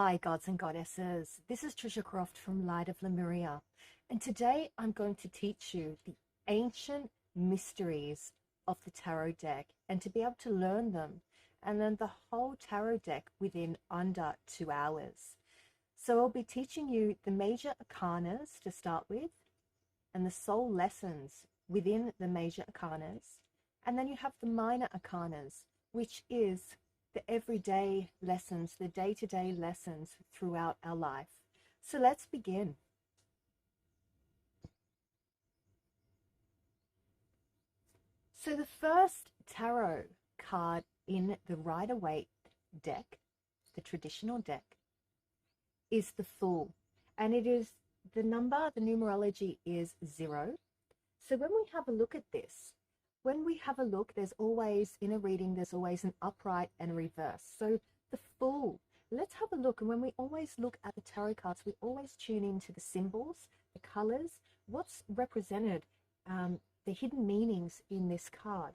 Hi, gods and goddesses. This is Trisha Croft from Light of Lemuria, and today I'm going to teach you the ancient mysteries of the tarot deck and to be able to learn them and learn the whole tarot deck within under 2 hours. So I'll be teaching you the major arcanas to start with and the soul lessons within the major arcanas, and then you have the minor arcanas, which is the everyday lessons, the day-to-day lessons throughout our life. So let's begin. So the first tarot card in the Rider-Waite deck, the traditional deck, is the Fool. And it is the numerology is 0. So when we have a look at this, there's always, in a reading, there's always an upright and a reverse. So the Fool, let's have a look. And when we always look at the tarot cards, we always tune into the symbols, the colors, what's represented, the hidden meanings in this card.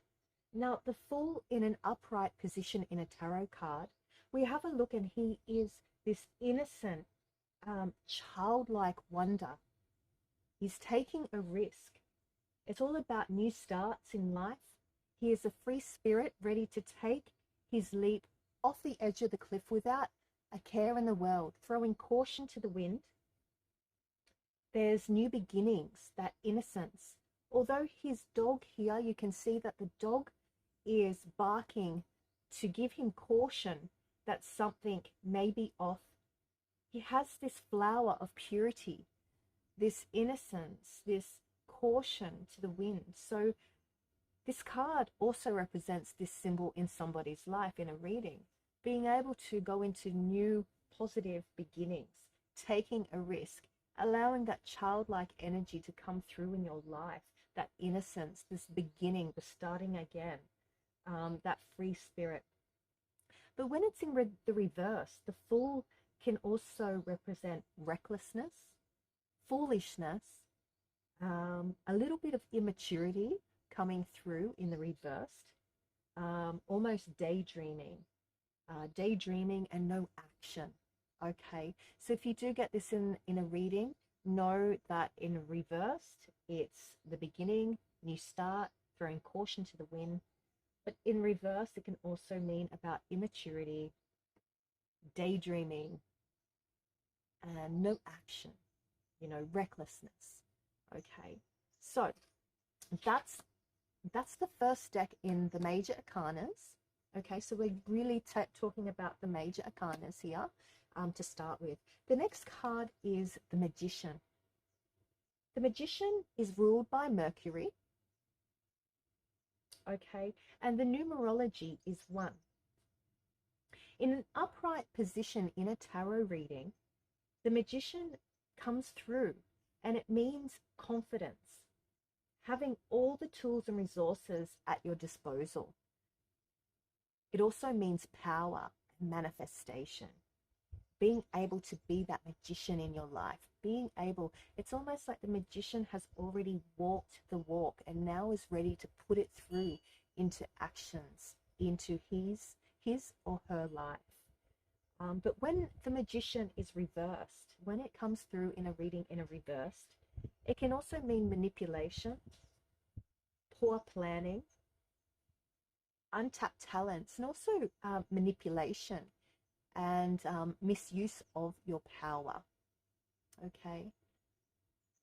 Now, the Fool in an upright position in a tarot card, we have a look and he is this innocent, childlike wonder. He's taking a risk. It's all about new starts in life. He is a free spirit ready to take his leap off the edge of the cliff without a care in the world, throwing caution to the wind. There's new beginnings, that innocence. Although his dog here, you can see that the dog is barking to give him caution that something may be off. He has this flower of purity, this innocence, this caution to the wind. So this card also represents this symbol in somebody's life in a reading, being able to go into new positive beginnings, taking a risk, allowing that childlike energy to come through in your life, that innocence, this beginning, the starting again, that free spirit. But when it's in the reverse, the Fool can also represent recklessness, foolishness, a little bit of immaturity coming through in the reversed, almost daydreaming and no action. Okay, so if you do get this in a reading, know that in reversed, it's the beginning, new start, throwing caution to the wind. But in reverse, it can also mean about immaturity, daydreaming, and no action, recklessness. Okay, so that's the first deck in the major arcanas. Okay, so we're really talking about the major arcanas here to start with. The next card is the Magician. The Magician is ruled by Mercury. Okay, and the numerology is 1. In an upright position in a tarot reading, the Magician comes through, and it means confidence, having all the tools and resources at your disposal. It also means power and manifestation, being able to be that magician in your life, it's almost like the magician has already walked the walk and now is ready to put it through into actions, into his or her life. But when the Magician is reversed, when it comes through in a reading in a reversed, it can also mean manipulation, poor planning, untapped talents, and also manipulation and misuse of your power. Okay,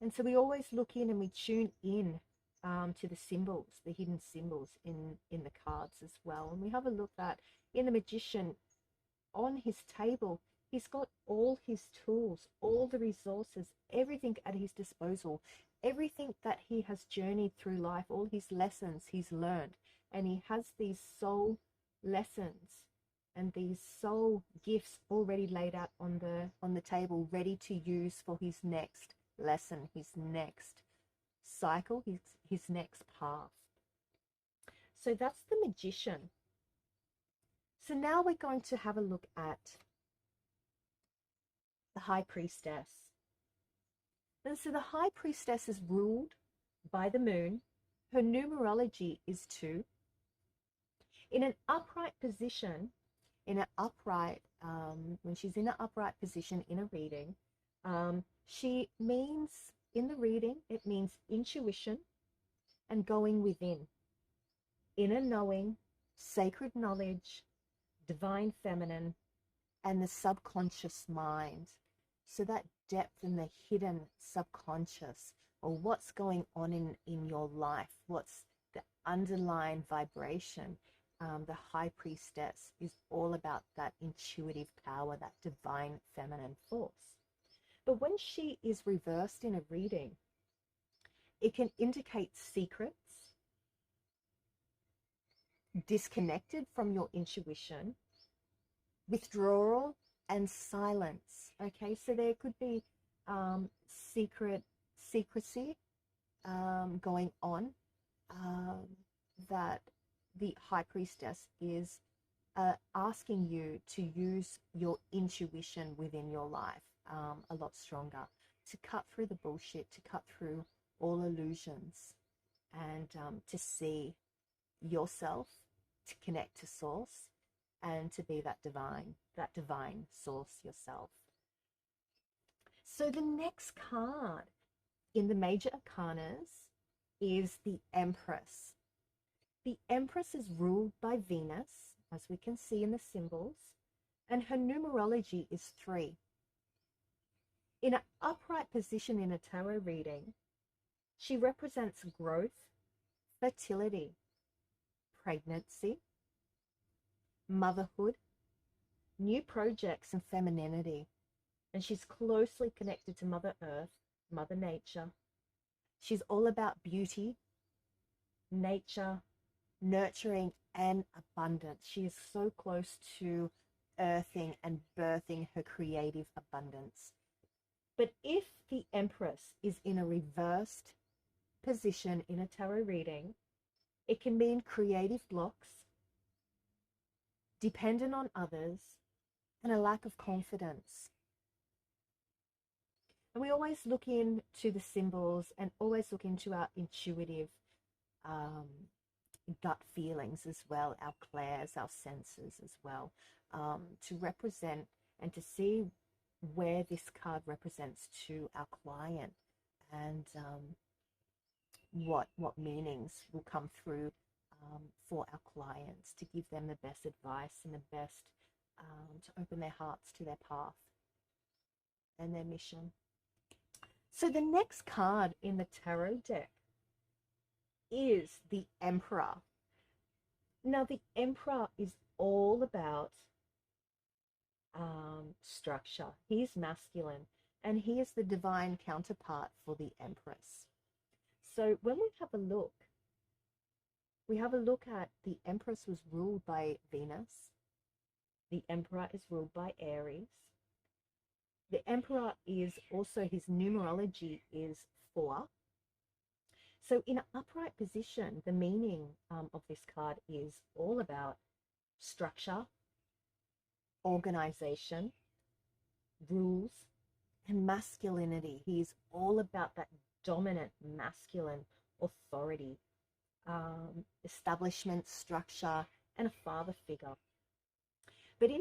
and so we always look in and we tune in to the symbols, the hidden symbols in the cards as well. And we have a look at in the Magician, on his table, he's got all his tools, all the resources, everything at his disposal, everything that he has journeyed through life, all his lessons he's learned. And he has these soul lessons and these soul gifts already laid out on the table, ready to use for his next lesson, his next cycle, his next path. So that's the Magician. So now we're going to have a look at the High Priestess. And so the High Priestess is ruled by the moon. Her numerology is 2. In an upright position, in an upright when she's in an upright position in a reading, she means, in the reading, it means intuition and going within, inner knowing, sacred knowledge, divine feminine, and the subconscious mind. So that depth in the hidden subconscious, or what's going on in your life, what's the underlying vibration. The High Priestess is all about that intuitive power, that divine feminine force. But when she is reversed in a reading, it can indicate secrets, disconnected from your intuition, withdrawal, and silence. Okay, so there could be secrecy going on, that the High Priestess is asking you to use your intuition within your life a lot stronger, to cut through the bullshit, to cut through all illusions, and to see yourself, to connect to source, and to be that divine source yourself. So the next card in the major arcanas is the Empress. The Empress is ruled by Venus, as we can see in the symbols, and her numerology is 3. In an upright position in a tarot reading, she represents growth, fertility, pregnancy, motherhood, new projects, and femininity. And she's closely connected to Mother Earth, Mother Nature. She's all about beauty, nature, nurturing, and abundance. She is so close to earthing and birthing her creative abundance. But if the Empress is in a reversed position in a tarot reading, it can mean creative blocks, dependent on others, and a lack of confidence. And we always look into the symbols and always look into our intuitive gut feelings as well, our clairs, our senses as well, to represent and to see where this card represents to our client, and what meanings will come through for our clients, to give them the best advice and the best, to open their hearts to their path and their mission. So the next card in the tarot deck is the Emperor. Now the Emperor is all about structure. He's masculine, and he is the divine counterpart for the Empress. So when we have a look at the Empress was ruled by Venus. The Emperor is ruled by Aries. The Emperor is also, his numerology is 4. So in an upright position, the meaning of this card is all about structure, organization, rules, and masculinity. He's all about that dominant masculine authority, establishment, structure, and a father figure. But in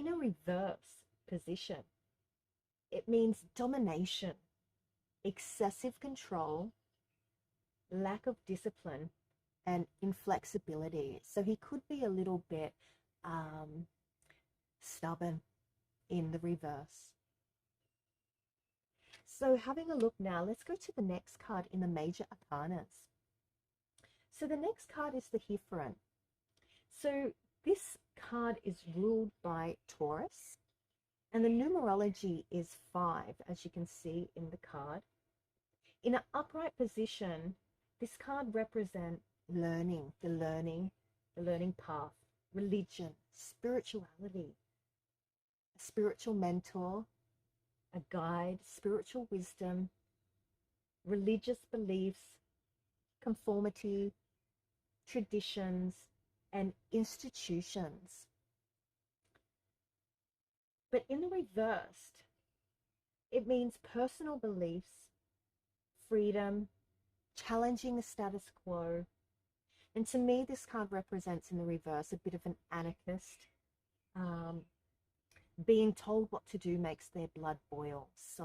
a reverse position, it means domination, excessive control, lack of discipline, and inflexibility. So he could be a little bit stubborn in the reverse. So having a look now, let's go to the next card in the major arcanas. So the next card is the Hierophant. So this card is ruled by Taurus, and the numerology is 5, as you can see in the card. In an upright position, this card represents learning, the learning path, religion, spirituality, a spiritual mentor, a guide, spiritual wisdom, religious beliefs, conformity, traditions, and institutions. But in the reversed, it means personal beliefs, freedom, challenging the status quo. And to me, this card represents in the reverse a bit of an anarchist, being told what to do makes their blood boil. So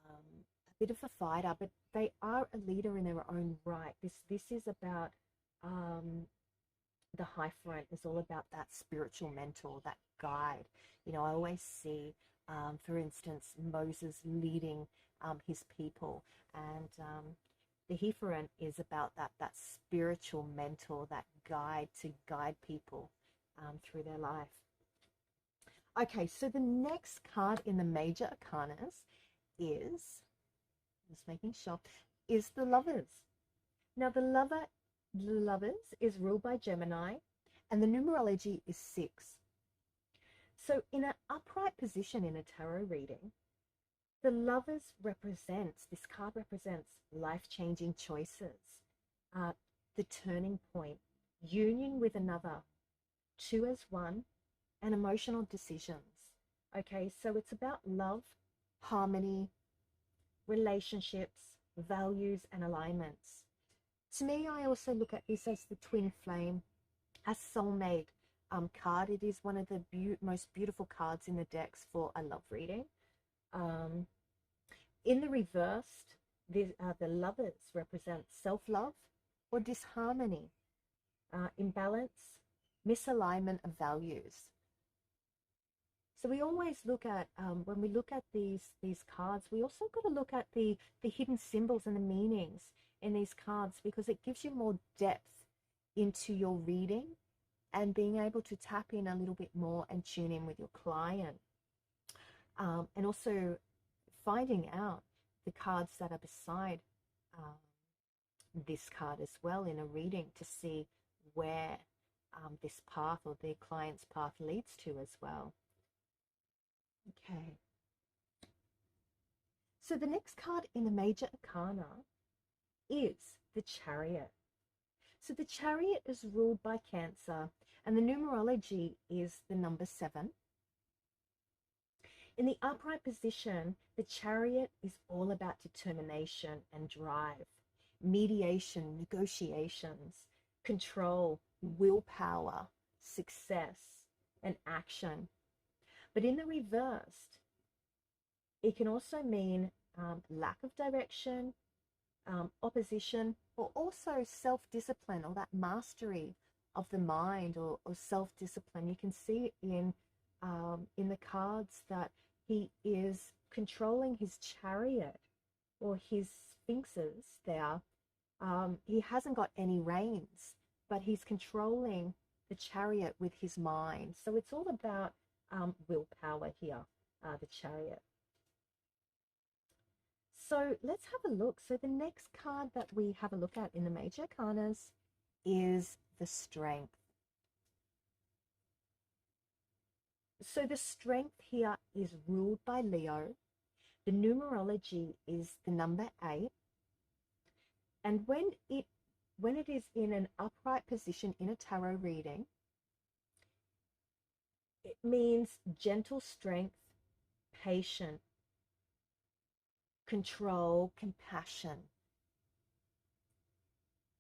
a bit of a fighter, but they are a leader in their own right. This is about the Hierophant is all about that spiritual mentor, that guide. You know, I always see, for instance, Moses leading his people, and the Hierophant is about that spiritual mentor, that guide to guide people through their life. Okay, so the next card in the major arcanas is, just making sure, is the Lovers. Now the Lovers is ruled by Gemini, and the numerology is 6. So in an upright position in a tarot reading, the Lovers represents, this card represents life-changing choices, the turning point, union with another, 2 as 1, and emotional decisions. Okay, so it's about love, harmony, relationships, values, and alignments. To me, I also look at this as the twin flame, a soulmate card. It is one of the most beautiful cards in the decks for a love reading. In the reversed, the Lovers represent self-love or disharmony, imbalance, misalignment of values. So we always look at, when we look at these cards, we also got to look at the hidden symbols and the meanings in these cards, because it gives you more depth into your reading and being able to tap in a little bit more and tune in with your client. And also finding out the cards that are beside this card as well in a reading to see where this path or their client's path leads to as well. Okay. So the next card in the major arcana is the Chariot. So the Chariot is ruled by Cancer, and the numerology is the number 7. In the upright position, the Chariot is all about determination and drive, mediation, negotiations, control, willpower, success, and action. But in the reversed, it can also mean lack of direction, opposition, or also self-discipline, or that mastery of the mind, or self-discipline. You can see in the cards that he is controlling his chariot or his sphinxes there. He hasn't got any reins, but he's controlling the chariot with his mind. So it's all about willpower here, the Chariot. So let's have a look. So the next card that we have a look at in the major arcanas is the Strength. So the Strength here is ruled by Leo. The numerology is the number 8. And when it is in an upright position in a tarot reading, it means gentle strength, patient, control, compassion,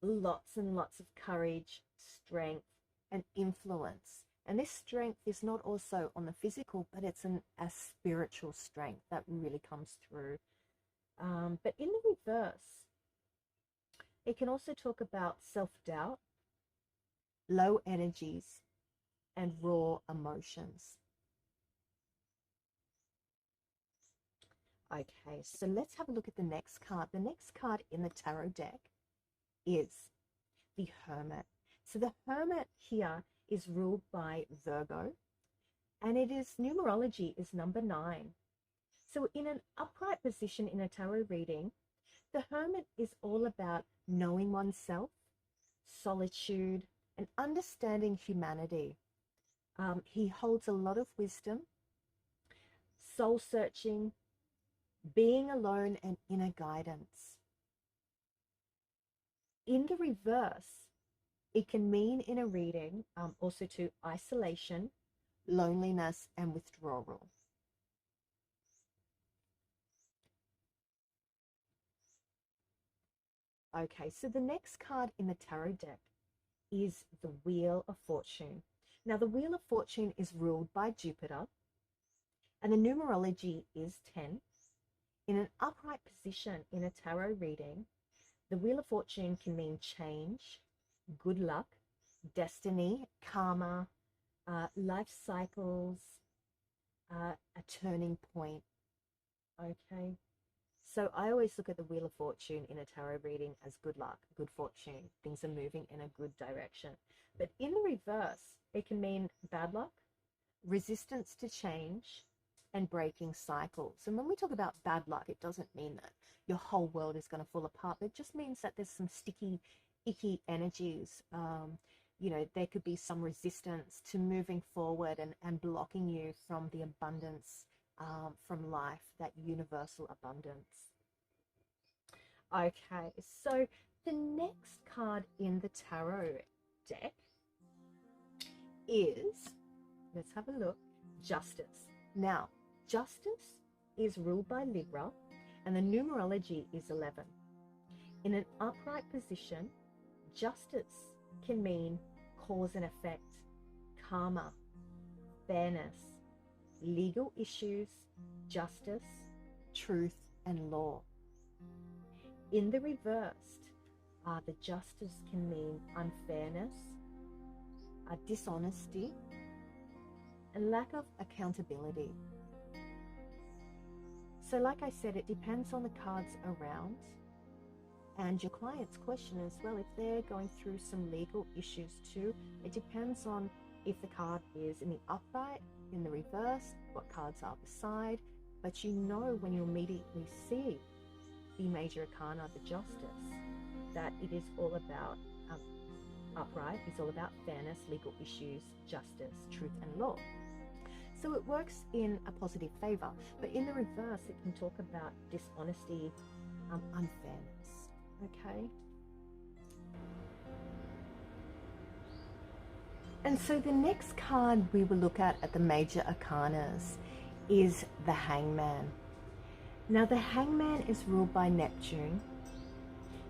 lots and lots of courage, strength, and influence. And this strength is not also on the physical, but it's a spiritual strength that really comes through. But in the reverse, it can also talk about self-doubt, low energies, and raw emotions. Okay, so let's have a look at the next card. The next card in the tarot deck is the Hermit. So the Hermit here is ruled by Virgo, and it is numerology is number 9. So in an upright position in a tarot reading, the Hermit is all about knowing oneself, solitude, and understanding humanity. He holds a lot of wisdom, soul searching, being alone, and inner guidance. In the reverse, it can mean in a reading also to isolation, loneliness, and withdrawal. Okay, so the next card in the tarot deck is the Wheel of Fortune. Now, the Wheel of Fortune is ruled by Jupiter, And the numerology is 10. In an upright position in a tarot reading, the Wheel of Fortune can mean change, good luck, destiny, karma, life cycles, a turning point. Okay, so I always look at the Wheel of Fortune in a tarot reading as good luck, good fortune. Things are moving in a good direction. But in the reverse, it can mean bad luck, resistance to change, and breaking cycles. And when we talk about bad luck, it doesn't mean that your whole world is going to fall apart. It just means that there's some sticky, icky energies. You know, there could be some resistance to moving forward and blocking you from the abundance from life, that universal abundance. Okay, so the next card in the tarot deck is, let's have a look, Justice. Now, Justice is ruled by Libra, and the numerology is 11. In an upright position, Justice can mean cause and effect, karma, fairness, legal issues, justice, truth, and law. In the reversed, the Justice can mean unfairness, dishonesty, and lack of accountability. So like I said, it depends on the cards around and your client's question as well. If they're going through some legal issues too, it depends on if the card is in the upright, in the reverse, what cards are beside. But you know when you immediately see the major arcana, the Justice, that it is all about upright, it's all about fairness, legal issues, justice, truth, and law. So it works in a positive favor, but in the reverse, it can talk about dishonesty, unfairness. Okay. And so the next card we will look at the major arcanas is the Hangman. Now the Hangman is ruled by Neptune.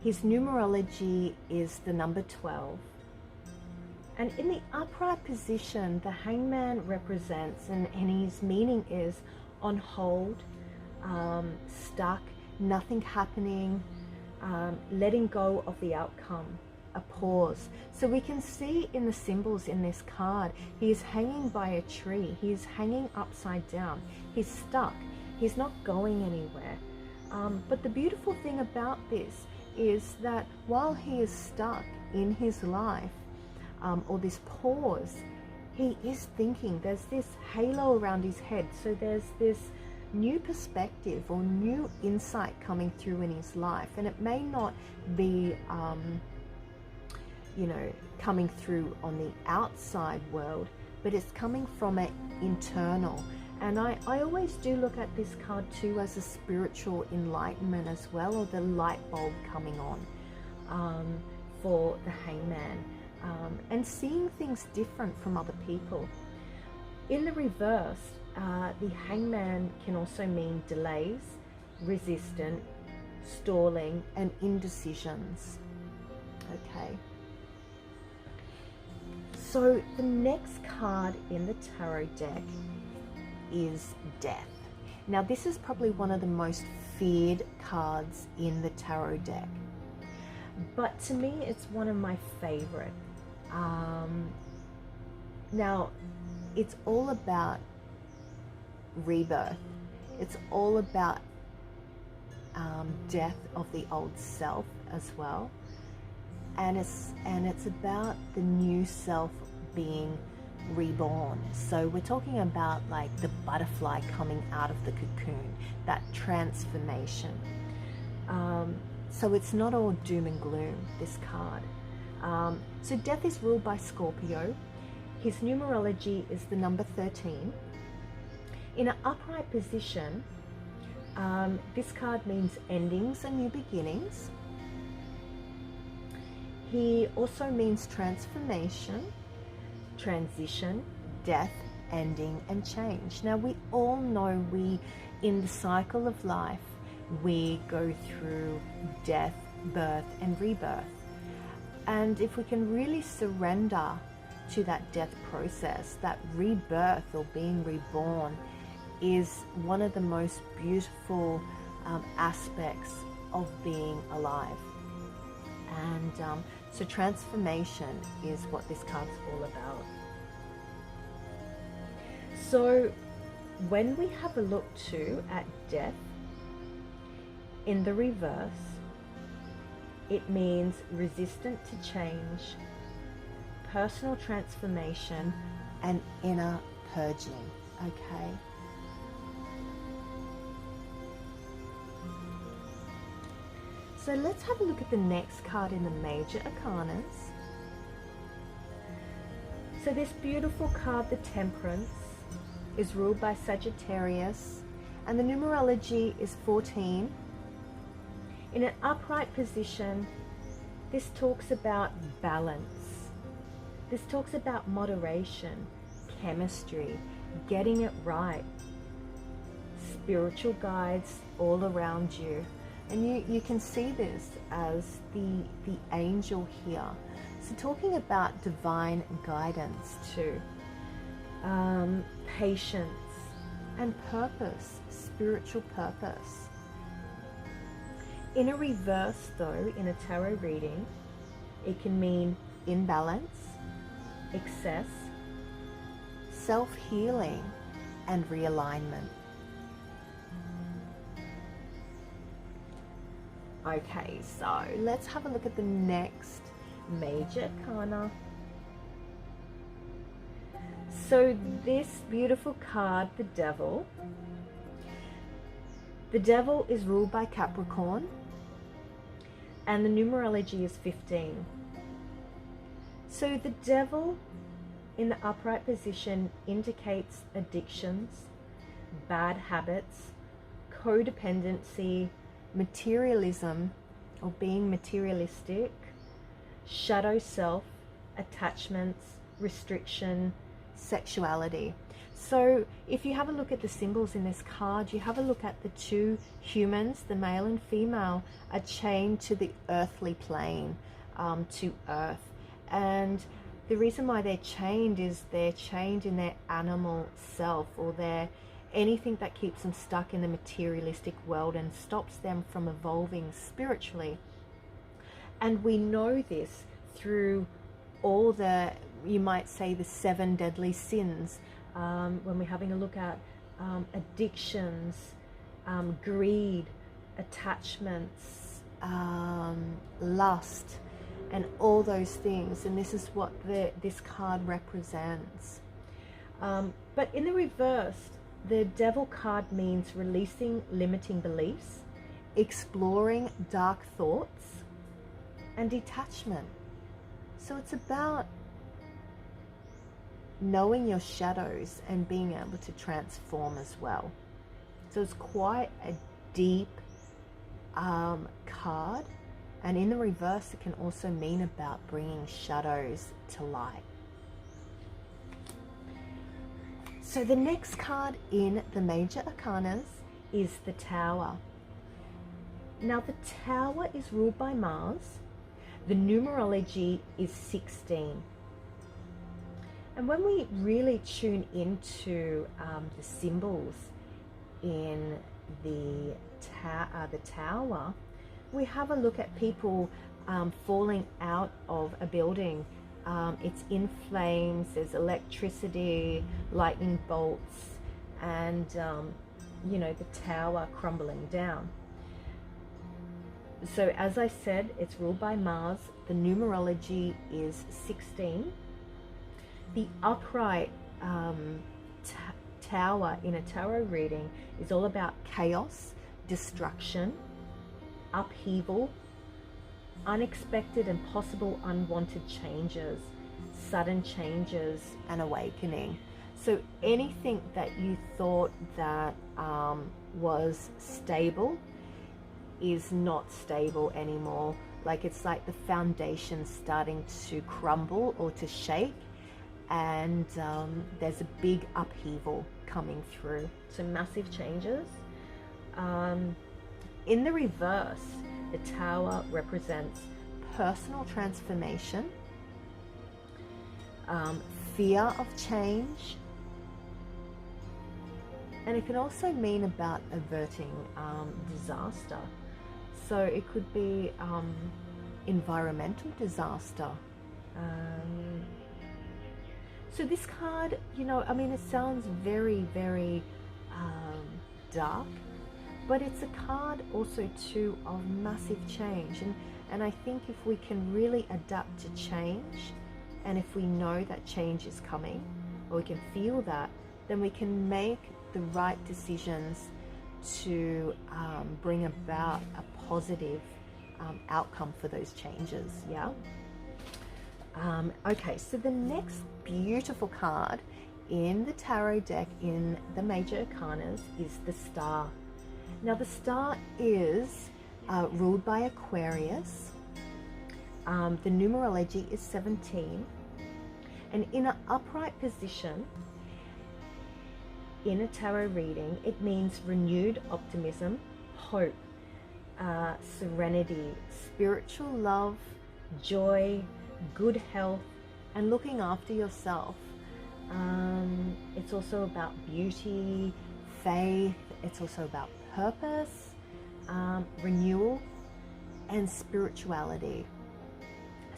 His numerology is the number 12. And in the upright position, the Hangman represents, and his meaning is on hold, stuck, nothing happening, letting go of the outcome, a pause. So we can see in the symbols in this card, he is hanging by a tree. He is hanging upside down. He's stuck. He's not going anywhere. But the beautiful thing about this is that while he is stuck in his life, or this pause, he is thinking. There's this halo around his head. So there's this new perspective or new insight coming through in his life. And it may not be, you know, coming through on the outside world, but it's coming from an internal. And I always do look at this card too as a spiritual enlightenment as well, or the light bulb coming on for the Hangman. And seeing things different from other people. In the reverse, the Hangman can also mean delays, resistance, stalling, and indecisions. Okay. So the next card in the tarot deck is Death. Now this is probably one of the most feared cards in the tarot deck. But to me, it's one of my favorite. Now, it's all about rebirth. It's all about death of the old self as well, and it's about the new self being reborn. So we're talking about like the butterfly coming out of the cocoon, that transformation. So it's not all doom and gloom, this card. So Death is ruled by Scorpio. His numerology is the number 13. In an upright position, this card means endings and new beginnings. He also means transformation, transition, death, ending, and change. Now we all know in the cycle of life, we go through death, birth, and rebirth. And if we can really surrender to that death process, that rebirth or being reborn, is one of the most beautiful aspects of being alive. And so transformation is what this card's all about. So when we have a look too at death in the reverse, it means resistant to change, personal transformation, and inner purging. Okay. So let's have a look at the next card in the major arcanas. So this beautiful card, the Temperance, is ruled by Sagittarius, and the numerology is 14. In an upright position, this talks about balance. This talks about moderation, chemistry, getting it right, spiritual guides all around you. And you can see this as the angel here. So talking about divine guidance too. Patience and purpose, spiritual purpose. In a reverse though, in a tarot reading, it can mean imbalance, excess, self-healing, and realignment. Okay, so let's have a look at the next major arcana. So this beautiful card, the Devil. The Devil is ruled by Capricorn, and the numerology is 15. So the Devil in the upright position indicates addictions, bad habits, codependency, materialism or being materialistic, shadow self, attachments, restriction, sexuality. So if you have a look at the symbols in this card, you have a look at the two humans, the male and female, are chained to the earthly plane, to earth. And the reason why they're chained is they're chained in their animal self, or their anything that keeps them stuck in the materialistic world and stops them from evolving spiritually. And we know this through all the, you might say, the 7 deadly sins, when we're having a look at addictions, greed, attachments, lust, and all those things. And this is what this card represents. But in the reverse, the Devil card means releasing limiting beliefs, exploring dark thoughts, and detachment. So it's about knowing your shadows and being able to transform as well. So it's quite a deep card. And in the reverse, it can also mean about bringing shadows to light. So the next card in the major arcanas is the Tower. Now the Tower is ruled by Mars. The numerology is 16. And when we really tune into the symbols in the Tower, we have a look at people falling out of a building. It's in flames, there's electricity, lightning bolts, and you know, the tower crumbling down. So as I said, it's ruled by Mars. The numerology is 16. The upright tower in a tarot reading is all about chaos, destruction, upheaval, unexpected and possible unwanted changes, sudden changes, and awakening. So anything that you thought that was stable is not stable anymore. Like, it's like the foundation starting to crumble or to shake, and there's a big upheaval coming through. So massive changes. In the reverse, the Tower represents personal transformation, fear of change, And it can also mean about averting disaster. So it could be environmental disaster. So this card, you know, I mean, it sounds very, very dark, but it's a card also too of massive change. And I think if we can really adapt to change, and if we know that change is coming, or we can feel that, then we can make the right decisions to bring about a positive outcome for those changes. Yeah. Okay, so the next beautiful card in the tarot deck in the major arcanas is the Star. Now the Star is ruled by Aquarius. The numerology is 17, and in an upright position in a tarot reading, it means renewed optimism, hope, serenity, spiritual love, joy, good health, and looking after yourself. It's also about beauty, faith. It's also about purpose, renewal, and spirituality.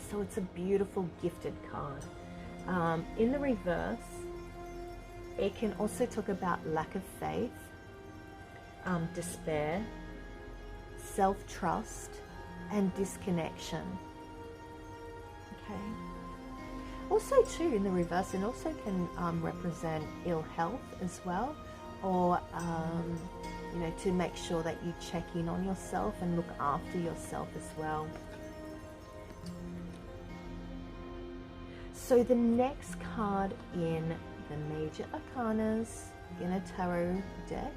So it's a beautiful, gifted card. In the reverse, it can also talk about lack of faith, despair, self-trust, and disconnection. Okay. Also too, in the reverse, it also can represent ill health as well, or you know, to make sure that you check in on yourself and look after yourself as well. So the next card in the major arcanas in a tarot deck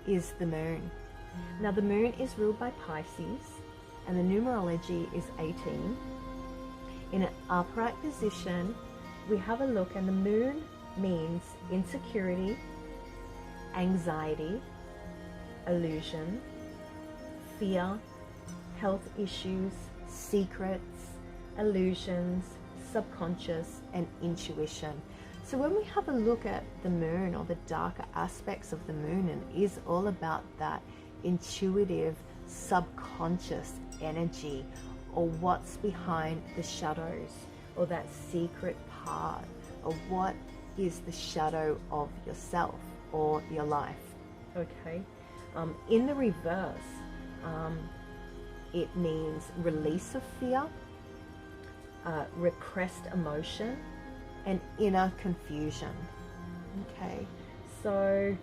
is the Moon. Now the Moon is ruled by Pisces, and the numerology is 18. In an upright position, we have a look, and the Moon means insecurity, anxiety, illusion, fear, health issues, secrets, illusions, subconscious, and intuition. So when we have a look at the Moon, or the darker aspects of the Moon, it is all about that intuitive, subconscious energy, or what's behind the shadows, or that secret part, or what is the shadow of yourself or your life. Okay. In the reverse, it means release of fear, repressed emotion, and inner confusion. Okay, so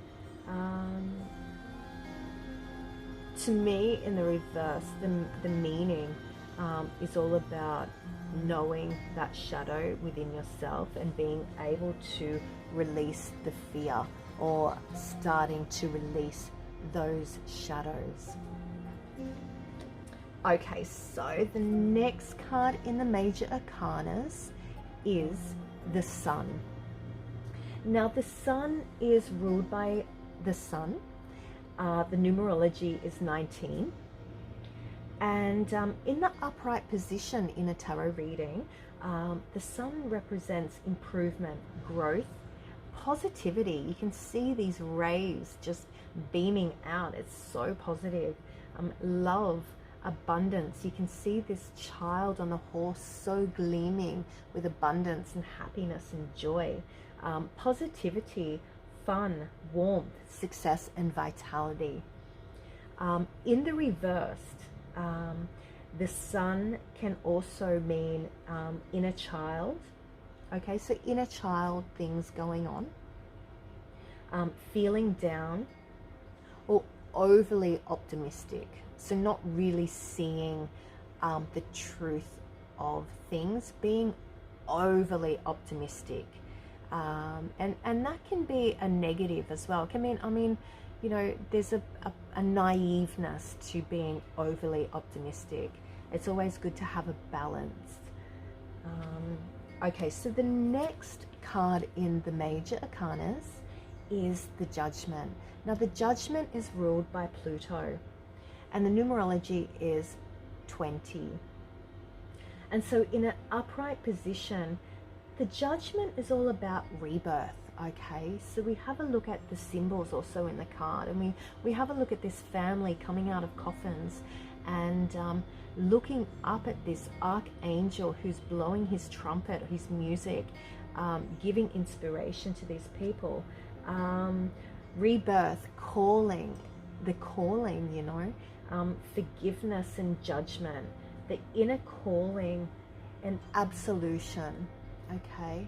to me, in the reverse, the meaning is all about knowing that shadow within yourself and being able to release the fear, or starting to release those shadows. Okay, so the next card in the major arcanas is the Sun. Now the Sun is ruled by the Sun. The numerology is 19. And in the upright position in a tarot reading, the Sun represents improvement, growth, positivity. You can see these rays just beaming out. It's so positive. Love, abundance. You can see this child on the horse so gleaming with abundance and happiness and joy. Positivity, fun, warmth, success, and vitality. In the reversed, the Sun can also mean inner child. Okay, so inner child things going on, feeling down, or overly optimistic. So not really seeing the truth of things, being overly optimistic. And that can be a negative as well. I mean, you know, there's a naiveness to being overly optimistic. It's always good to have a balance. Okay, so the next card in the major arcanas is the Judgment. Now the Judgment is ruled by Pluto, and the numerology is 20. And so in an upright position, the Judgment is all about rebirth. Okay, so we have a look at the symbols also in the card, and we have a look at this family coming out of coffins, and looking up at this archangel who's blowing his trumpet, his music, giving inspiration to these people. Rebirth, calling, the calling, you know, forgiveness and judgment, the inner calling and absolution. Okay,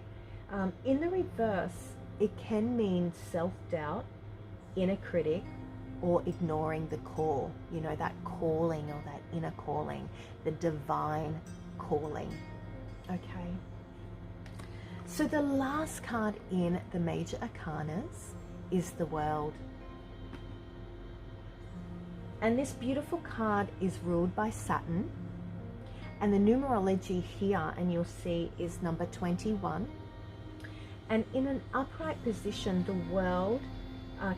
in the reverse, it can mean self-doubt, inner critic, or ignoring the call, you know, that calling or that inner calling, the divine calling. Okay, so the last card in the major arcanas is the World. And this beautiful card is ruled by Saturn, and the numerology here, and you'll see, is number 21. And in an upright position, the World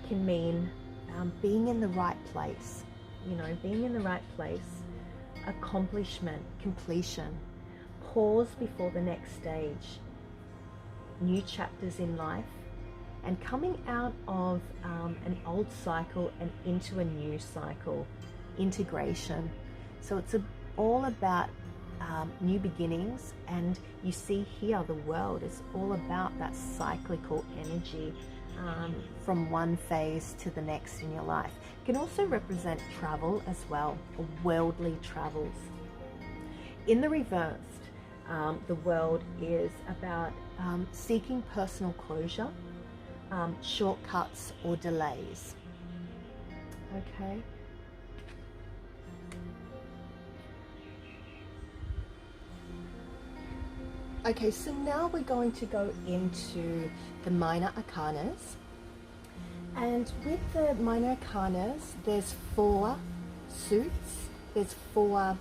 can mean being in the right place, you know, being in the right place, accomplishment, completion, pause before the next stage, new chapters in life, and coming out of an old cycle and into a new cycle, integration. So it's all about new beginnings, and you see here the World is all about that cyclical energy, from one phase to the next in your life. It can also represent travel as well, or worldly travels. In the reversed, the World is about seeking personal closure, shortcuts or delays. Okay. Okay, so now we're going to go into the minor arcanas. And with the minor arcanas, there's 4 suits, there's 4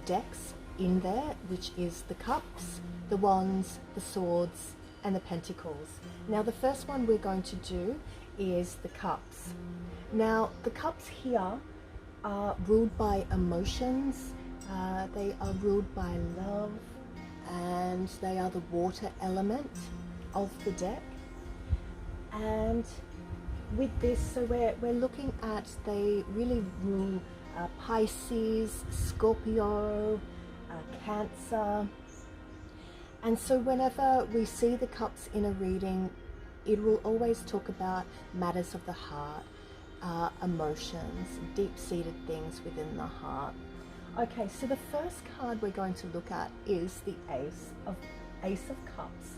decks in there, which is the cups, the wands, the swords, and the pentacles. Now the first one we're going to do is the cups. Now the cups here are ruled by emotions, they are ruled by love, and they are the water element of the deck. And with this, so we're looking at, they really rule Pisces, Scorpio, Cancer. And so whenever we see the cups in a reading, it will always talk about matters of the heart, emotions, deep-seated things within the heart. Okay, so the first card we're going to look at is the Ace of Cups.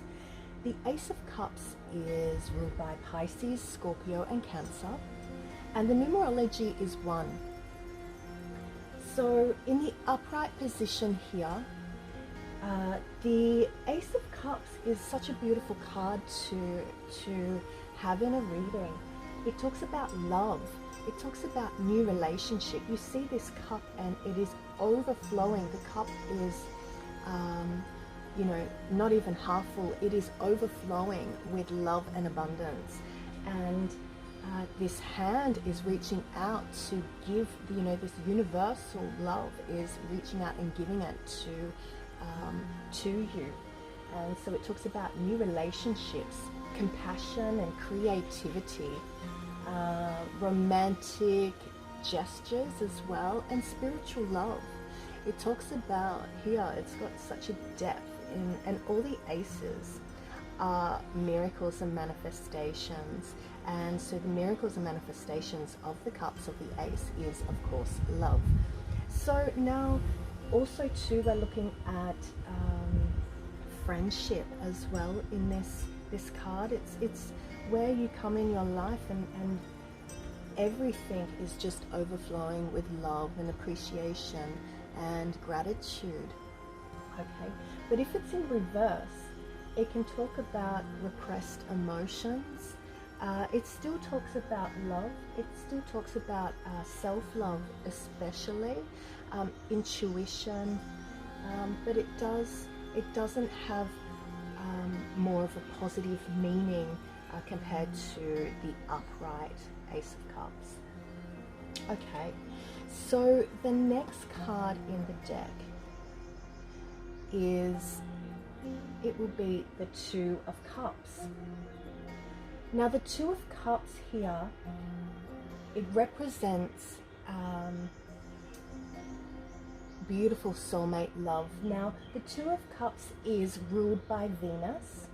The Ace of Cups is ruled by Pisces, Scorpio, and Cancer, and the numerology is 1. So in the upright position here, the Ace of Cups is such a beautiful card to have in a reading. It talks about love. It talks about new relationship. You see this cup and it is overflowing. The cup is, you know, not even half full. It is overflowing with love and abundance. And this hand is reaching out to give, you know, this universal love is reaching out and giving it to you. And so it talks about new relationships, compassion and creativity, romantic gestures as well, and spiritual love. It talks about here, it's got such a depth in, and all the aces are miracles and manifestations. And so the miracles and manifestations of the cups of the ace is, of course, love. So now also too, we're looking at friendship as well in this card. It's where you come in your life and everything is just overflowing with love and appreciation and gratitude. Okay, but if it's in reverse, it can talk about repressed emotions. It still talks about love. It still talks about self-love, especially intuition, but it doesn't have more of a positive meaning compared to the upright Ace of Cups. Okay, so the next card in the deck is it will be the Two of Cups. Now the Two of Cups here, it represents beautiful soulmate love. Now the Two of Cups is ruled by Venus,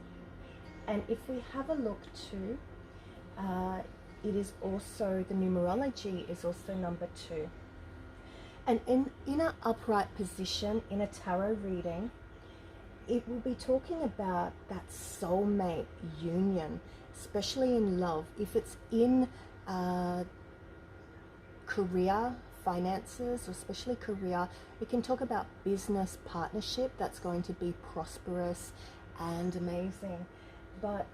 and if we have a look too, it is also, the numerology is also number 2. And in an upright position in a tarot reading, it will be talking about that soulmate union, especially in love. If it's in career, finances, or especially career, we can talk about business partnership that's going to be prosperous and amazing. But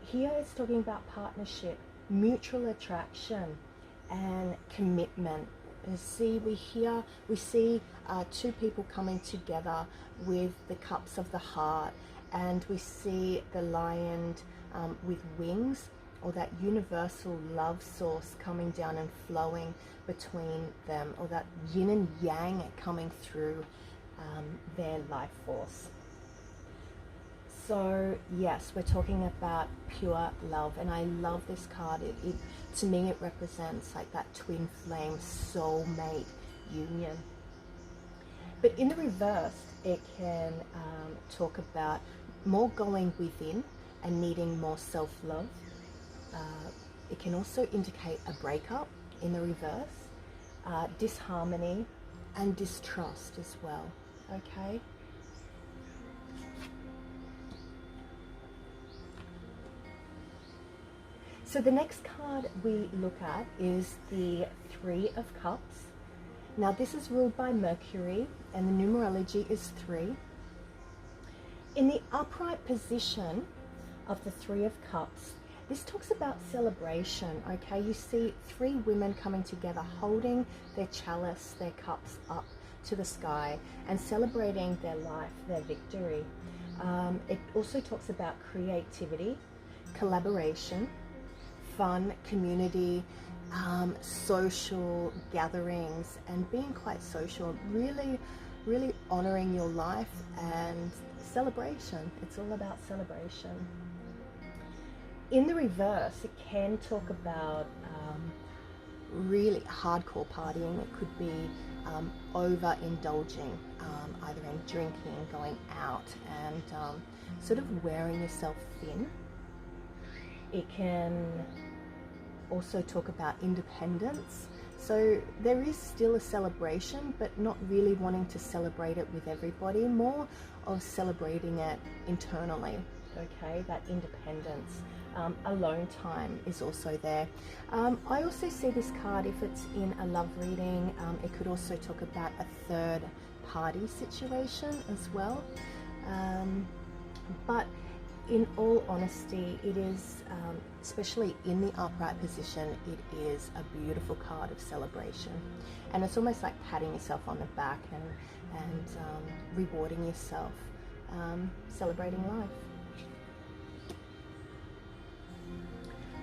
here it's talking about partnership, mutual attraction, and commitment. We see two people coming together with the cups of the heart, and we see the lion with wings, or that universal love source coming down and flowing between them, or that yin and yang coming through their life force. So yes, we're talking about pure love, and I love this card. To me, it represents like that twin flame soulmate union. But in the reverse, it can talk about more going within and needing more self-love. It can also indicate a breakup in the reverse, disharmony and distrust as well. Okay. So the next card we look at is the Three of Cups. Now this is ruled by Mercury, and the numerology is 3. In the upright position of the Three of Cups, this talks about celebration, okay? You see 3 women coming together, holding their chalice, their cups up to the sky, and celebrating their life, their victory. It also talks about creativity, collaboration, fun, community, social gatherings, and being quite social, really honoring your life and celebration. It's all about celebration. In the reverse, it can talk about really hardcore partying. It could be overindulging, either in drinking, going out, and sort of wearing yourself thin. It can also talk about independence. So there is still a celebration, but not really wanting to celebrate it with everybody, more of celebrating it internally, okay? That independence. Alone time is also there. I also see this card, if it's in a love reading, it could also talk about a third party situation as well. But in all honesty, it is, especially in the upright position, it is a beautiful card of celebration. And it's almost like patting yourself on the back and rewarding yourself, celebrating life.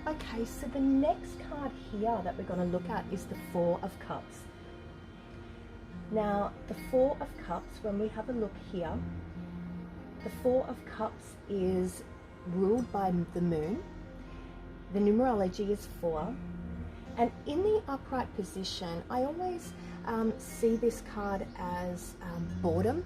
Okay, so the next card here that we're going to look at is the Four of Cups. Now, the Four of Cups, when we have a look here, the Four of Cups is ruled by the moon. The numerology is 4. And in the upright position, I always see this card as boredom.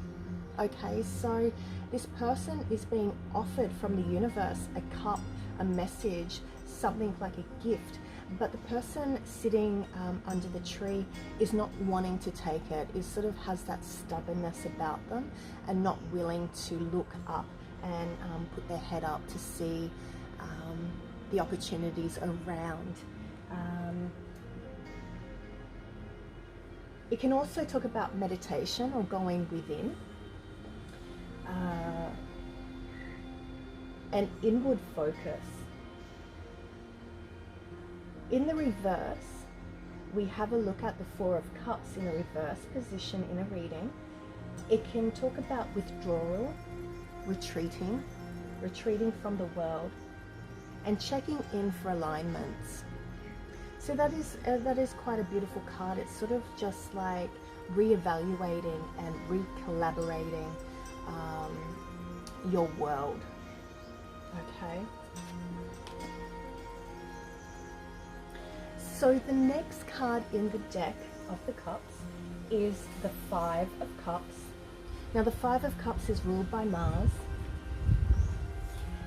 Okay, so this person is being offered from the universe a cup, a message, something like a gift, but the person sitting under the tree is not wanting to take it. It sort of has that stubbornness about them and not willing to look up and put their head up to see the opportunities around. It can also talk about meditation or going within, an inward focus. In the reverse, we have a look at the Four of Cups in a reverse position in a reading. It can talk about withdrawal, retreating from the world, and checking in for alignments. So that is quite a beautiful card. It's sort of just like re-evaluating and re-collaborating your world. Okay. So the next card in the deck of the Cups is the Five of Cups. Now the Five of Cups is ruled by Mars.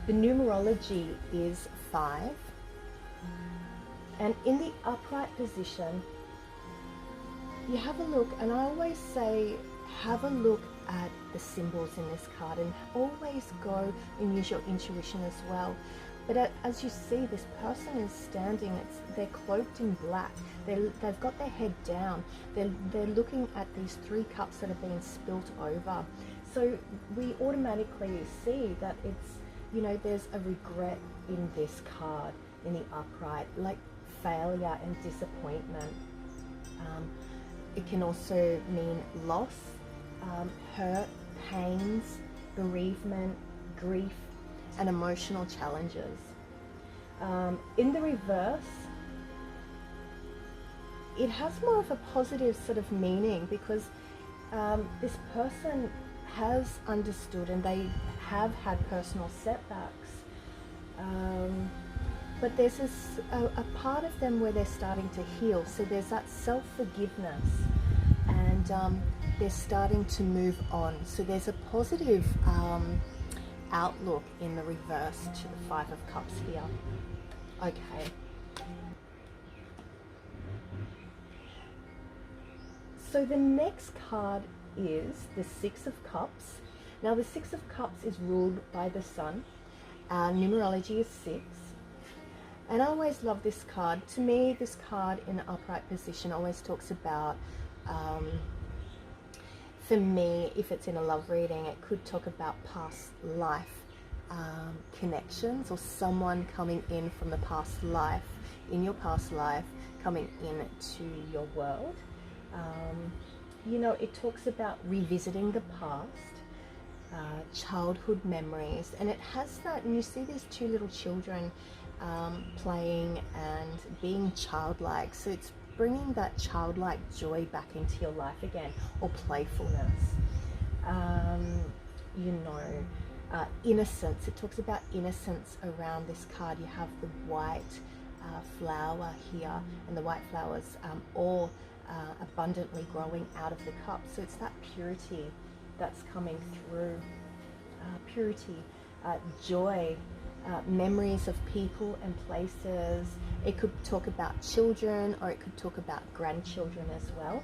The numerology is 5. And in the upright position, you have a look, and I always say, have a look at the symbols in this card, and always go and use your intuition as well. But as you see, this person is standing, they're cloaked in black, they've got their head down, they're looking at these 3 cups that have been spilt over. So we automatically see that it's, you know, there's a regret in this card, in the upright, like failure and disappointment. It can also mean loss, hurt, pains, bereavement, grief, and emotional challenges. In the reverse, it has more of a positive sort of meaning, because this person has understood and they have had personal setbacks. But there's a part of them where they're starting to heal. So there's that self-forgiveness, and they're starting to move on. So there's a positive outlook in the reverse to the Five of Cups here. Okay. So the next card is the Six of Cups. Now the Six of Cups is ruled by the Sun. Numerology is 6. And I always love this card. To me, this card in the upright position always talks about, for me, if it's in a love reading, it could talk about past life connections, or someone coming in from the past life, in your past life, coming into your world. You know, it talks about revisiting the past, childhood memories, and it has that, and you see these 2 little children playing and being childlike. So it's bringing that childlike joy back into your life again, or playfulness. You know, innocence. It talks about innocence around this card. You have the white flower here, and the white flowers all abundantly growing out of the cup. So it's that purity that's coming through. Purity, joy, memories of people and places. It could talk about children, or it could talk about grandchildren as well.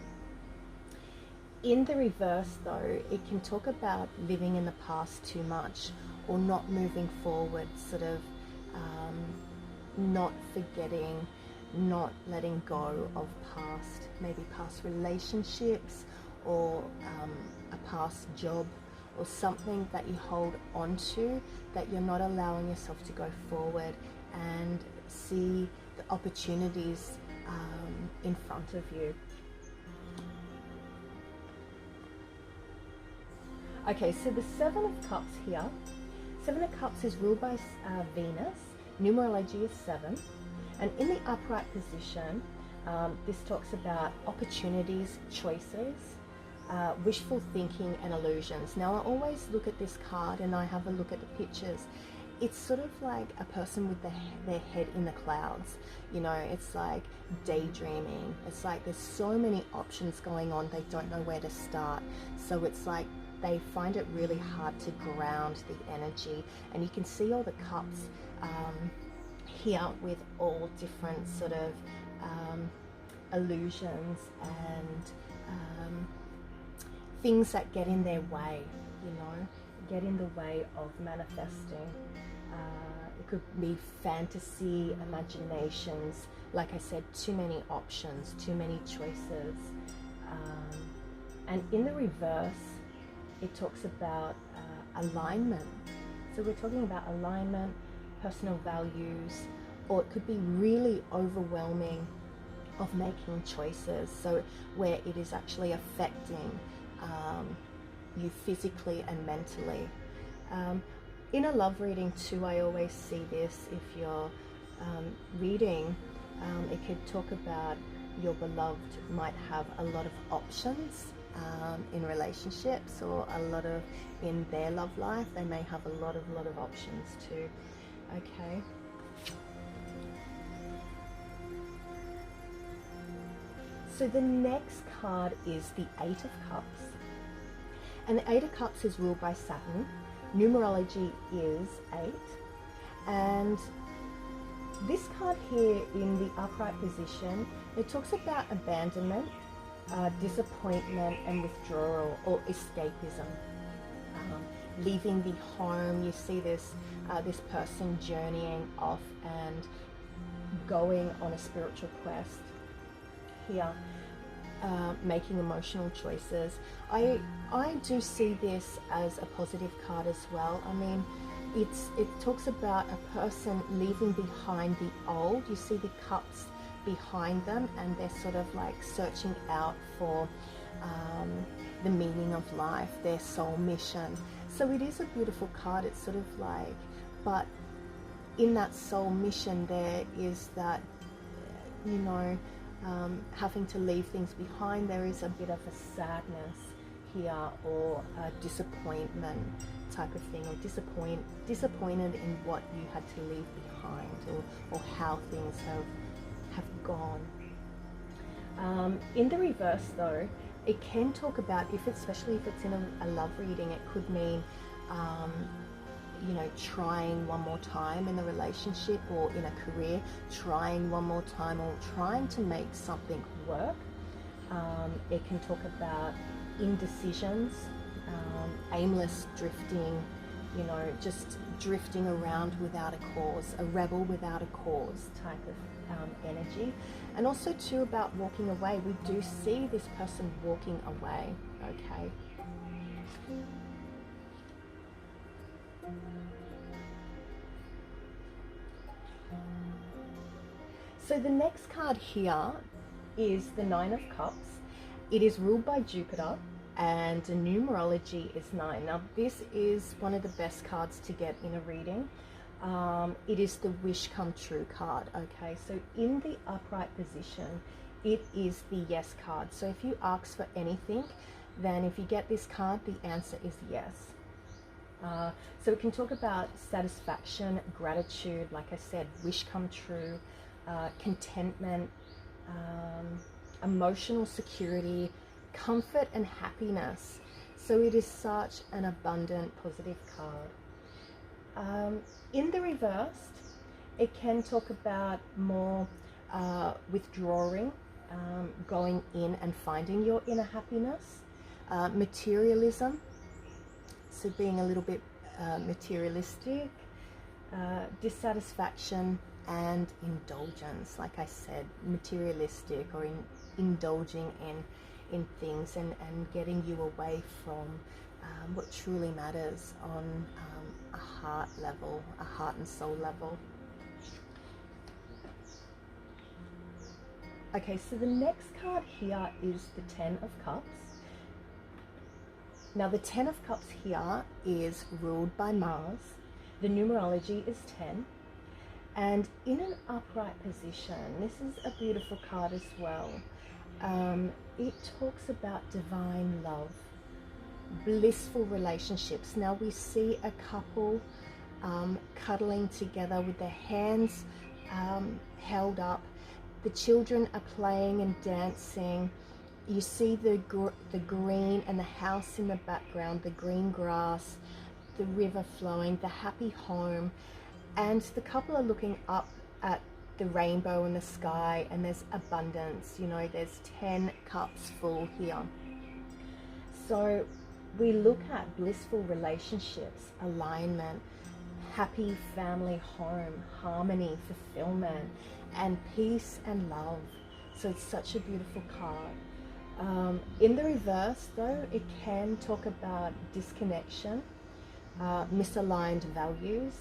In the reverse though, it can talk about living in the past too much, or not moving forward, sort of not forgetting, not letting go of past, maybe past relationships, or a past job, or something that you hold on to, that you're not allowing yourself to go forward and see the opportunities in front of you. Okay, so the Seven of Cups here. Seven of Cups is ruled by Venus. Numerology is 7. And in the upright position, this talks about opportunities, choices, wishful thinking, and illusions. Now I always look at this card and I have a look at the pictures. It's sort of like a person with their head in the clouds. You know, it's like daydreaming. It's like there's so many options going on, they don't know where to start. So it's like they find it really hard to ground the energy. And you can see all the cups here with all different sort of illusions and things that get in their way, you know, get in the way of manifesting. It could be fantasy, imaginations, like I said, too many options, too many choices. And in the reverse, it talks about alignment. So we're talking about alignment, personal values, or it could be really overwhelming of making choices. So where it is actually affecting you physically and mentally. In a love reading too, I always see this. If you're reading, it could talk about your beloved might have a lot of options in relationships, or a lot of in their love life. They may have a lot of options too. Okay. So the next card is the Eight of Cups. And the Eight of Cups is ruled by Saturn. Numerology is 8. And this card here in the upright position, it talks about abandonment, disappointment and withdrawal, or escapism. Leaving the home. You see this person journeying off and going on a spiritual quest here, making emotional choices. I do see this as a positive card as well. I mean, it talks about a person leaving behind the old. You see the cups behind them, and they're sort of like searching out for the meaning of life, their soul mission. So it is a beautiful card. It's sort of like, but in that soul mission there is that, you know, having to leave things behind. There is a bit of a sadness here, or a disappointment type of thing, or disappointed in what you had to leave behind, or how things have gone. In the reverse though, it can talk about, especially if it's in a love reading, it could mean you know, trying one more time in a relationship or in a career, trying one more time, or trying to make something work. It can talk about indecisions, aimless drifting, you know, just drifting around without a cause, a rebel without a cause type of energy. And also too about walking away. We do see this person walking away, okay? So the next card here is the Nine of Cups. It is ruled by Jupiter, and the numerology is 9. Now this is one of the best cards to get in a reading. It is the wish come true card, okay? So in the upright position, it is the yes card. So if you ask for anything, then if you get this card, the answer is yes. So it can talk about satisfaction, gratitude, like I said, wish come true, contentment, emotional security, comfort and happiness. So it is such an abundant, positive card. In the reverse, it can talk about more withdrawing, going in and finding your inner happiness, materialism, so being a little bit materialistic, dissatisfaction, and indulgence, like I said, materialistic, or indulging in things and getting you away from what truly matters on a heart level, a heart and soul level. Okay, so the next card here is the Ten of Cups. Now the Ten of Cups here is ruled by Mars. The numerology is 10. And in an upright position, this is a beautiful card as well. It talks about divine love, blissful relationships. Now we see a couple cuddling together with their hands held up. The children are playing and dancing. You see the green and the house in the background, the green grass, the river flowing, the happy home. And the couple are looking up at the rainbow in the sky, and there's abundance. You know, there's 10 cups full here. So we look at blissful relationships, alignment, happy family home, harmony, fulfillment, and peace and love. So it's such a beautiful card. In the reverse though, it can talk about disconnection, misaligned values,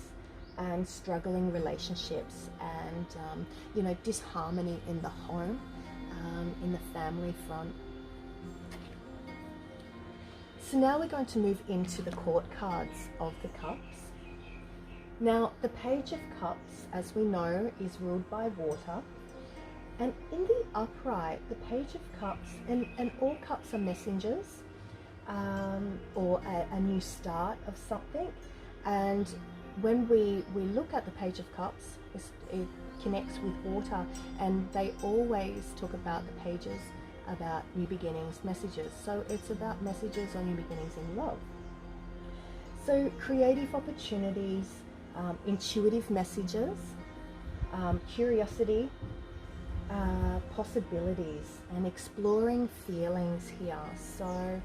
and struggling relationships, and you know, disharmony in the home, in the family front. So now we're going to move into the court cards of the cups. Now the Page of Cups, as we know, is ruled by water, And in the upright, the Page of Cups, and all cups are messengers, or a new start of something. And when we look at the Page of Cups, it connects with water, and they always talk about the pages about new beginnings, messages. So it's about messages on new beginnings in love. So creative opportunities, intuitive messages, curiosity, possibilities, and exploring feelings here. So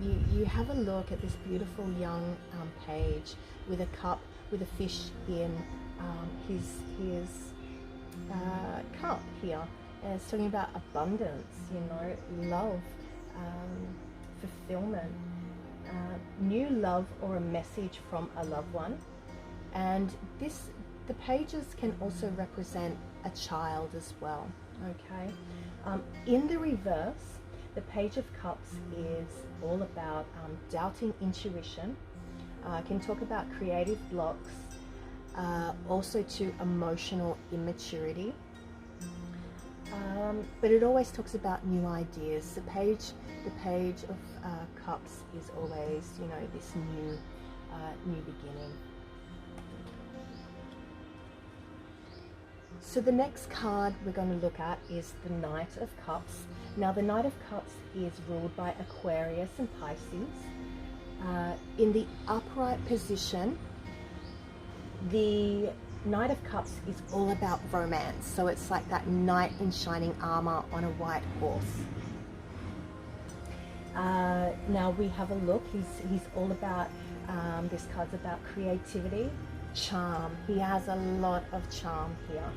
you have a look at this beautiful young page with a cup, with a fish in his cup here. And it's talking about abundance, you know, love, fulfillment, new love, or a message from a loved one. And the pages can also represent a child as well. Okay, in the reverse, the Page of Cups is all about doubting intuition. Can talk about creative blocks, also to emotional immaturity. But it always talks about new ideas. The page of Cups is always, you know, this new beginning. So the next card we're going to look at is the Knight of Cups. Now the Knight of Cups is ruled by Aquarius and Pisces. In the upright position, the Knight of Cups is all about romance. So it's like that knight in shining armor on a white horse. Now we have a look. He's all about, this card's about creativity, charm. He has a lot of charm here.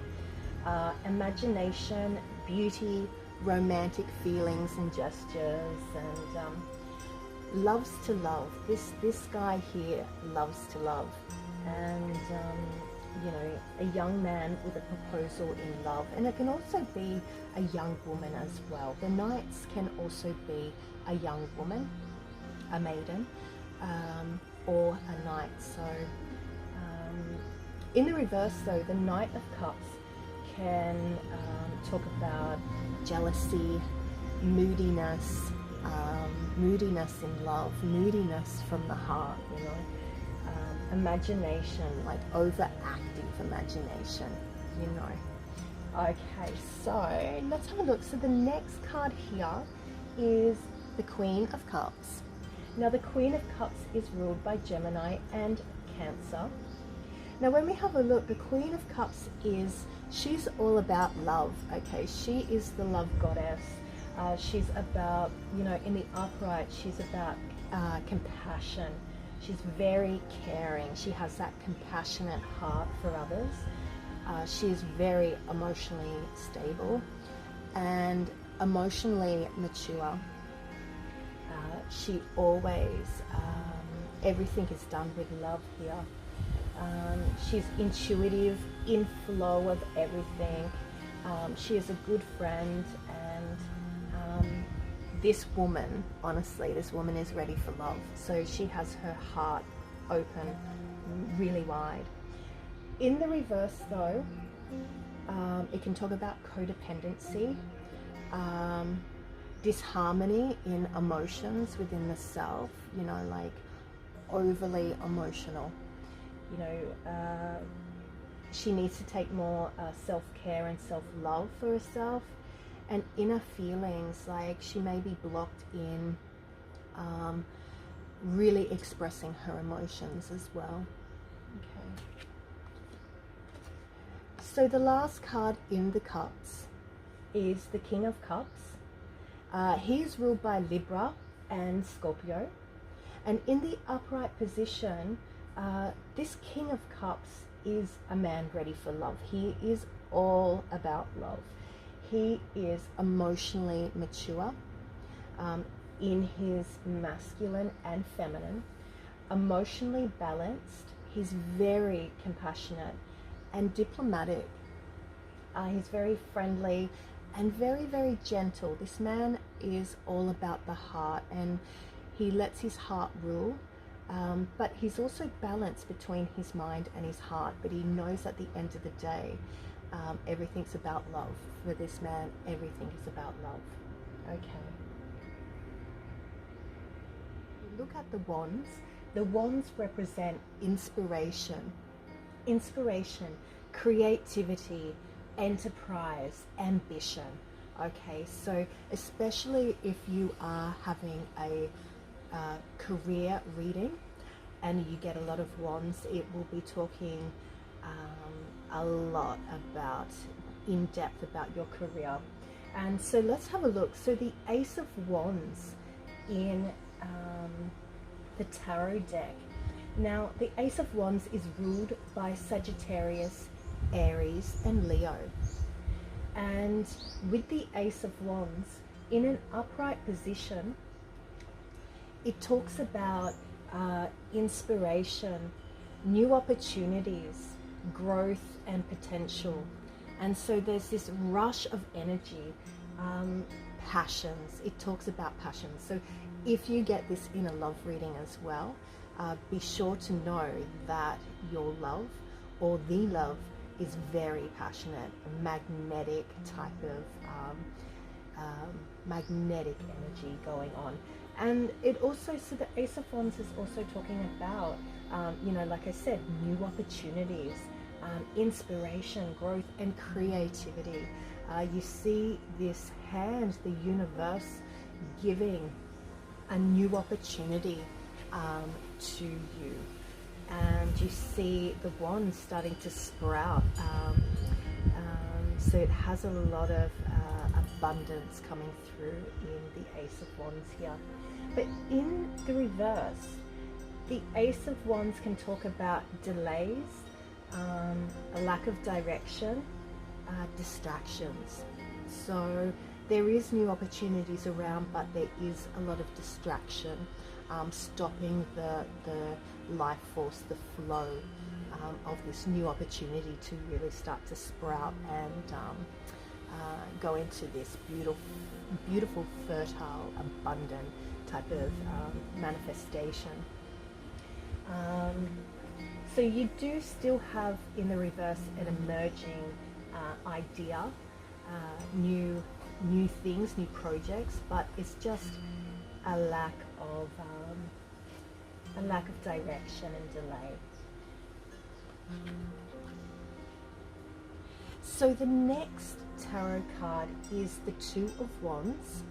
Imagination, beauty, romantic feelings and gestures, and loves to love. This guy here loves to love. And you know, a young man with a proposal in love. And it can also be a young woman as well. The knights can also be a young woman, a maiden, or a knight. So in the reverse though, the Knight of Cups can talk about jealousy, moodiness, moodiness in love, moodiness from the heart, you know. Imagination, like overactive imagination, you know. Okay, so let's have a look. So the next card here is the Queen of Cups. Now the Queen of Cups is ruled by Gemini and Cancer. Now when we have a look, the Queen of Cups she's all about love, okay? She is the love goddess. She's about, you know, in the upright, she's about compassion. She's very caring. She has that compassionate heart for others. She is very emotionally stable and emotionally mature. She always, everything is done with love here. She's intuitive, in flow of everything. She is a good friend, and this woman, honestly, this woman is ready for love. So she has her heart open really wide. In the reverse though, it can talk about codependency, disharmony in emotions within the self, you know, like overly emotional. You know, she needs to take more self-care and self-love for herself. And inner feelings, like she may be blocked in really expressing her emotions as well. Okay. So the last card in the cups is the King of Cups. He is ruled by Libra and Scorpio. And in the upright position, this King of Cups is a man ready for love. He is all about love. He is emotionally mature in his masculine and feminine, emotionally balanced. He's very compassionate and diplomatic. He's very friendly and very, very gentle. This man is all about the heart, and he lets his heart rule. But he's also balanced between his mind and his heart. But he knows at the end of the day everything's about love. For this man, everything is about love. Okay. Look at the wands. The wands represent inspiration, creativity, enterprise, ambition. Okay, so especially if you are having a career reading and you get a lot of wands, it will be talking a lot about, in depth about your career. And so let's have a look. So the Ace of Wands in the tarot deck. Now, the Ace of Wands is ruled by Sagittarius, Aries, and Leo. And with the Ace of Wands, in an upright position, it talks about inspiration, new opportunities, growth, and potential. And so there's this rush of energy, passions. It talks about passions. So if you get this in a love reading as well, be sure to know that your love or the love is very passionate, a magnetic type of magnetic energy going on. And it also, so the Ace of Wands is also talking about, you know, like I said, new opportunities, inspiration, growth, and creativity. You see this hand, the universe, giving a new opportunity to you. And you see the wand starting to sprout. So it has a lot of abundance coming through in the Ace of Wands here. But in the reverse, the Ace of Wands can talk about delays, a lack of direction, distractions. So there is new opportunities around, but there is a lot of distraction, stopping the life force, the flow of this new opportunity to really start to sprout and go into this beautiful, fertile, abundant type of manifestation. So you do still have in the reverse an emerging idea, new things, new projects, but it's just a lack of direction and delay. So the next tarot card is the Two of Wands.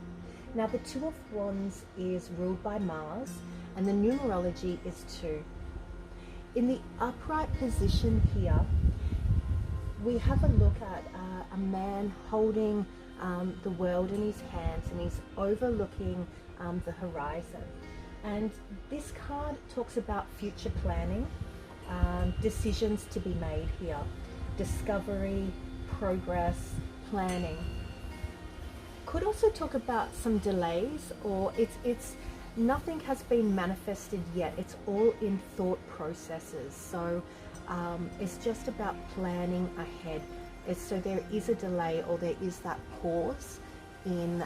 Now the Two of Wands is ruled by Mars, and the numerology is 2. In the upright position here, we have a look at a man holding the world in his hands, and he's overlooking the horizon. And this card talks about future planning, decisions to be made here, discovery, progress, planning. Could also talk about some delays, or it's nothing has been manifested yet. It's all in thought processes. So it's just about planning ahead. So there is a delay, or there is that pause in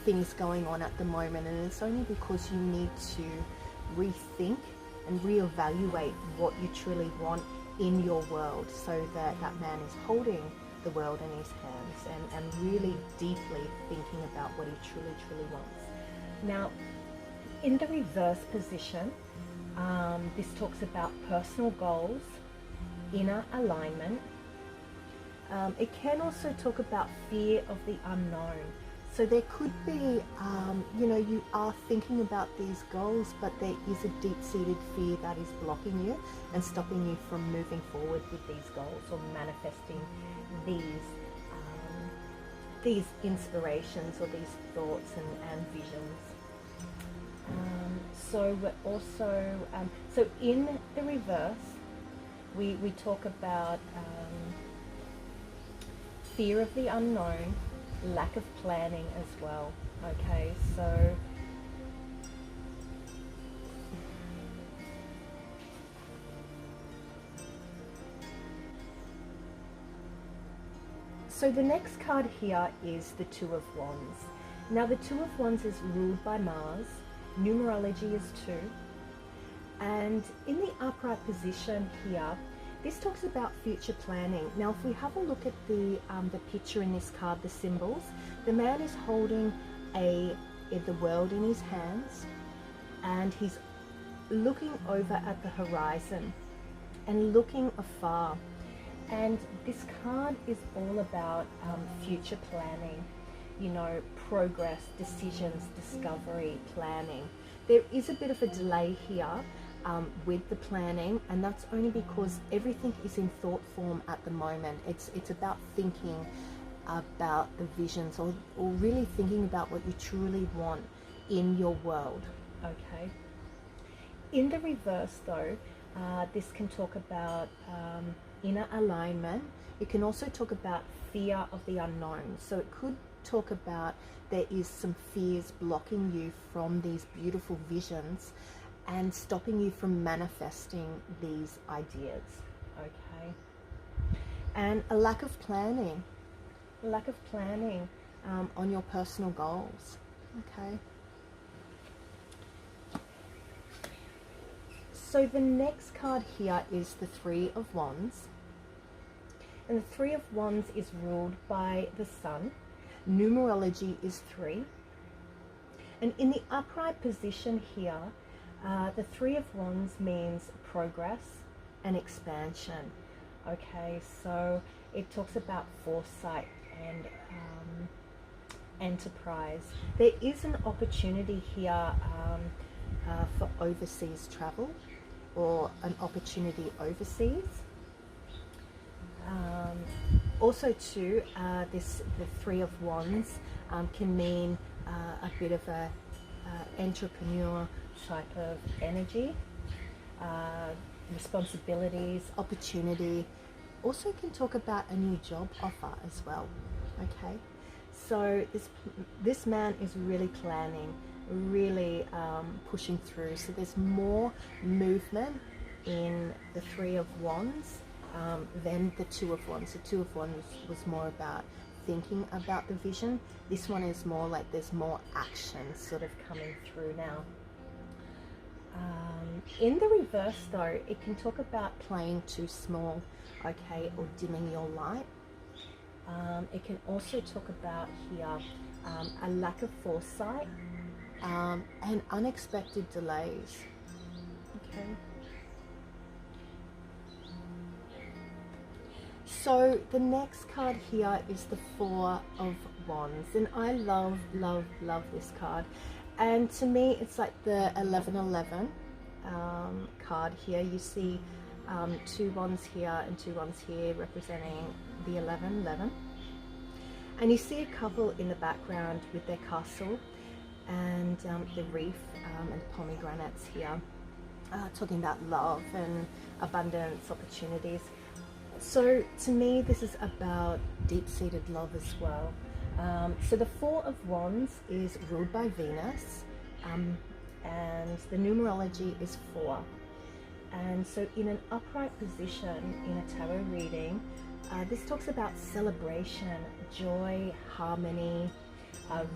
things going on at the moment, and it's only because you need to rethink and reevaluate what you truly want in your world, so that that man is holding the world in his hands and really deeply thinking about what he truly wants. Now, in the reverse position, this talks about personal goals, inner alignment. It can also talk about fear of the unknown. So there could be, you know, you are thinking about these goals, but there is a deep-seated fear that is blocking you and stopping you from moving forward with these goals or manifesting these inspirations or these thoughts and visions. So we're also, so in the reverse, we talk about fear of the unknown, lack of planning as well. Okay, so the next card here is the Two of Wands. Now the Two of Wands is ruled by Mars, numerology is 2, and in the upright position here, This talks about future planning. Now, if we have a look at the picture in this card, the symbols, the man is holding the world in his hands, and he's looking over at the horizon and looking afar. And this card is all about future planning, you know, progress, decisions, discovery, planning. There is a bit of a delay here with the planning, and that's only because everything is in thought form at the moment. It's about thinking about the visions, or really thinking about what you truly want in your world. Okay. In the reverse though, this can talk about inner alignment. It can also talk about fear of the unknown. So it could talk about there is some fears blocking you from these beautiful visions and stopping you from manifesting these ideas. Okay. And a lack of planning. On your personal goals. Okay. So the next card here is the Three of Wands. And the Three of Wands is ruled by the Sun. Numerology is 3. And in the upright position here, the Three of Wands means progress and expansion. Okay, so it talks about foresight and enterprise. There is an opportunity here for overseas travel, or an opportunity overseas. Also too, the Three of Wands can mean a bit of a entrepreneur type of energy, responsibilities, opportunity. Also can talk about a new job offer as well. Okay, so this man is really planning, really pushing through. So there's more movement in the Three of Wands than the Two of Wands. The Two of Wands was more about thinking about the vision. This one is more like there's more action sort of coming through now. In the reverse though, it can talk about playing too small, okay, or dimming your light. It can also talk about here a lack of foresight and unexpected delays. Okay. So the next card here is the Four of Wands, and I love this card. And to me, it's like the 1111 card here. You see two wands here and two wands here representing the 1111. And you see a couple in the background with their castle and the reef and pomegranates here, talking about love and abundance, opportunities. So to me, this is about deep-seated love as well. So the Four of Wands is ruled by Venus, and the numerology is 4. And so in an upright position in a tarot reading, this talks about celebration, joy, harmony,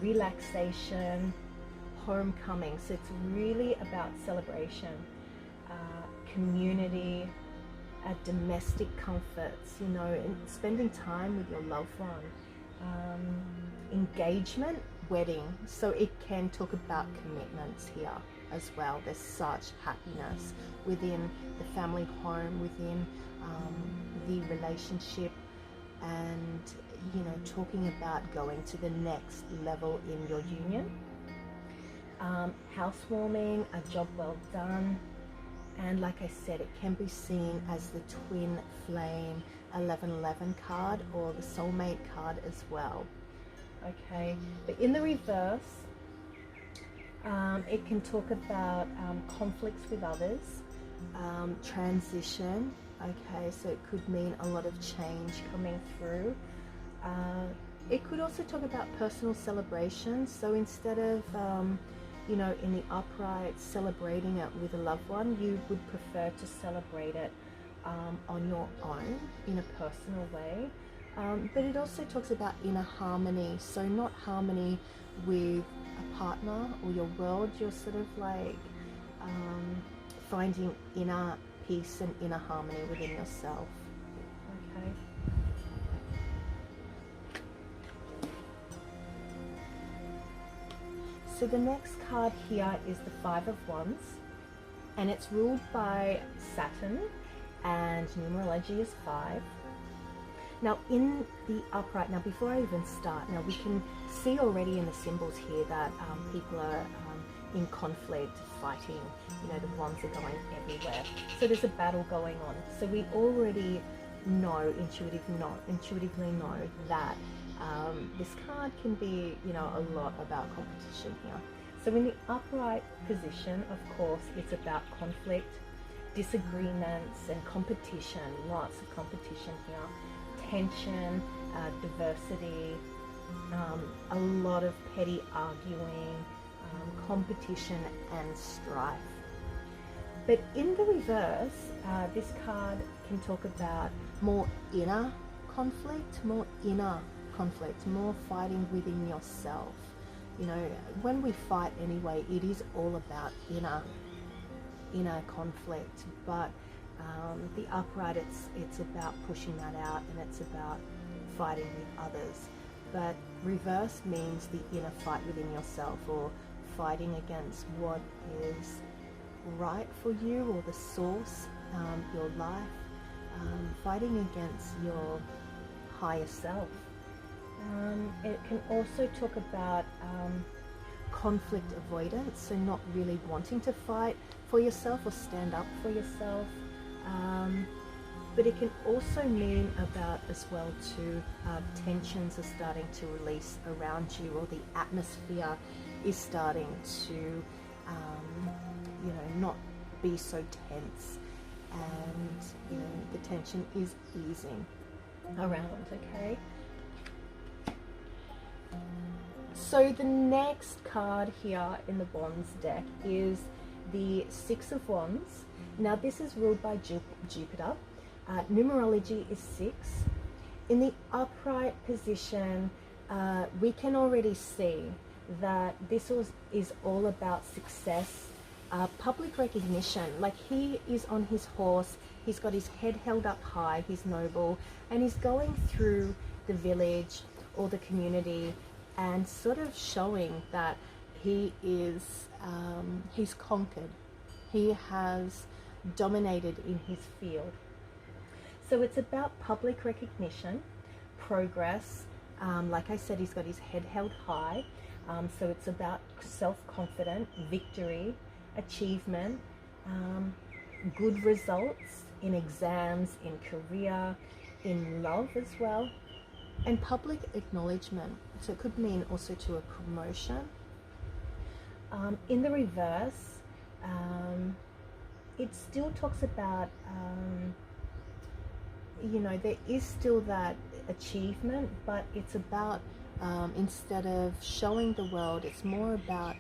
relaxation, homecoming. So it's really about celebration, community, domestic comforts, you know, and spending time with your loved one, engagement, wedding. So it can talk about commitments here as well. There's such happiness within the family home, within the relationship, and, you know, talking about going to the next level in your union. Housewarming, a job well done. And like I said, it can be seen as the twin flame 1111 card, or the soulmate card as well. Okay, but in the reverse, it can talk about conflicts with others, transition. Okay, so it could mean a lot of change coming through. It could also talk about personal celebrations. So instead of you know, in the upright, celebrating it with a loved one, you would prefer to celebrate it on your own in a personal way. But it also talks about inner harmony. So not harmony with a partner or your world, you're sort of like finding inner peace and inner harmony within yourself. Okay. So the next card here is the Five of Wands, and it's ruled by Saturn, and numerology is 5. Now in the upright, now before I even start, now we can see already in the symbols here that people are in conflict, fighting, you know, the wands are going everywhere. So there's a battle going on. So we already know, intuitively know that this card can be, you know, a lot about competition here. So in the upright position, of course, it's about conflict, disagreements and competition, lots of competition here, tension, diversity, a lot of petty arguing, competition and strife. But in the reverse, this card can talk about more inner conflict, more fighting within yourself. You know, when we fight anyway, it is all about inner conflict, but the upright, it's about pushing that out, and it's about fighting with others. But reverse means the inner fight within yourself, or fighting against what is right for you, or the source, your life, fighting against your higher self. It can also talk about conflict avoidance, so not really wanting to fight for yourself or stand up for yourself. But it can also mean about as well too, tensions are starting to release around you, or the atmosphere is starting to, you know, not be so tense, and, you know, the tension is easing around, okay? So the next card here in the Wands deck is the Six of Wands. Now this is ruled by Jupiter. Numerology is 6. In the upright position, we can already see that this is all about success, public recognition. Like, he is on his horse, he's got his head held up high, he's noble, and he's going through the village or the community and sort of showing that he is, he's conquered. He has dominated in his field. So it's about public recognition, progress. Like I said, he's got his head held high. So it's about self-confidence, victory, achievement, good results in exams, in career, in love as well, and public acknowledgement. So it could mean also to a promotion. In the reverse, it still talks about, you know, there is still that achievement, but it's about, instead of showing the world, it's more about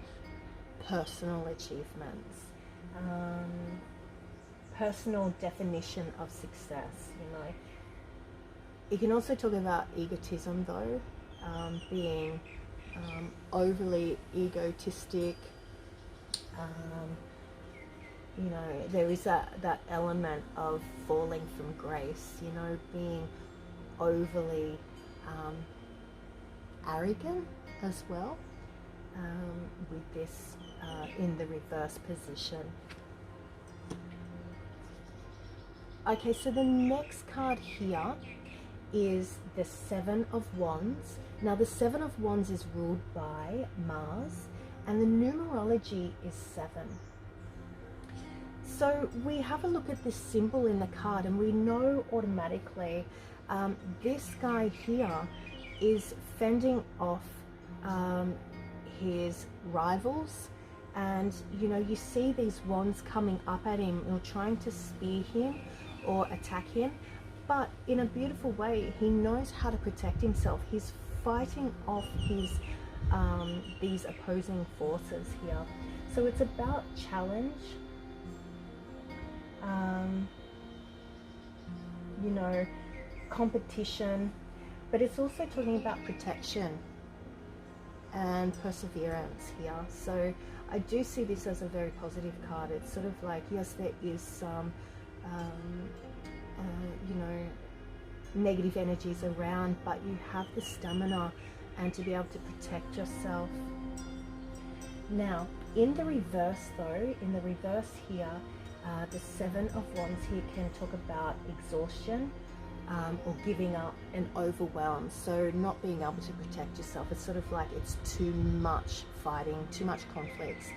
personal achievements, personal definition of success, you know. It can also talk about egotism though, being overly egotistic. You know, there is that element of falling from grace, you know, being overly arrogant as well, with this in the reverse position. Okay, so the next card here is the Seven of Wands. Now the Seven of Wands is ruled by Mars, and the numerology is 7. So we have a look at this symbol in the card, and we know automatically this guy here is fending off his rivals. And, you know, you see these wands coming up at him, or trying to spear him or attack him, but in a beautiful way, he knows how to protect himself. He's fighting off his these opposing forces here. So it's about challenge, you know, competition, but it's also talking about protection and perseverance here. So I do see this as a very positive card. It's sort of like, yes, there is some you know, negative energies around, but you have the stamina and to be able to protect yourself. Now, in the reverse though, in the reverse here, the Seven of Wands here can talk about exhaustion, or giving up and overwhelmed. So not being able to protect yourself. It's sort of like it's too much fighting, too much conflicts,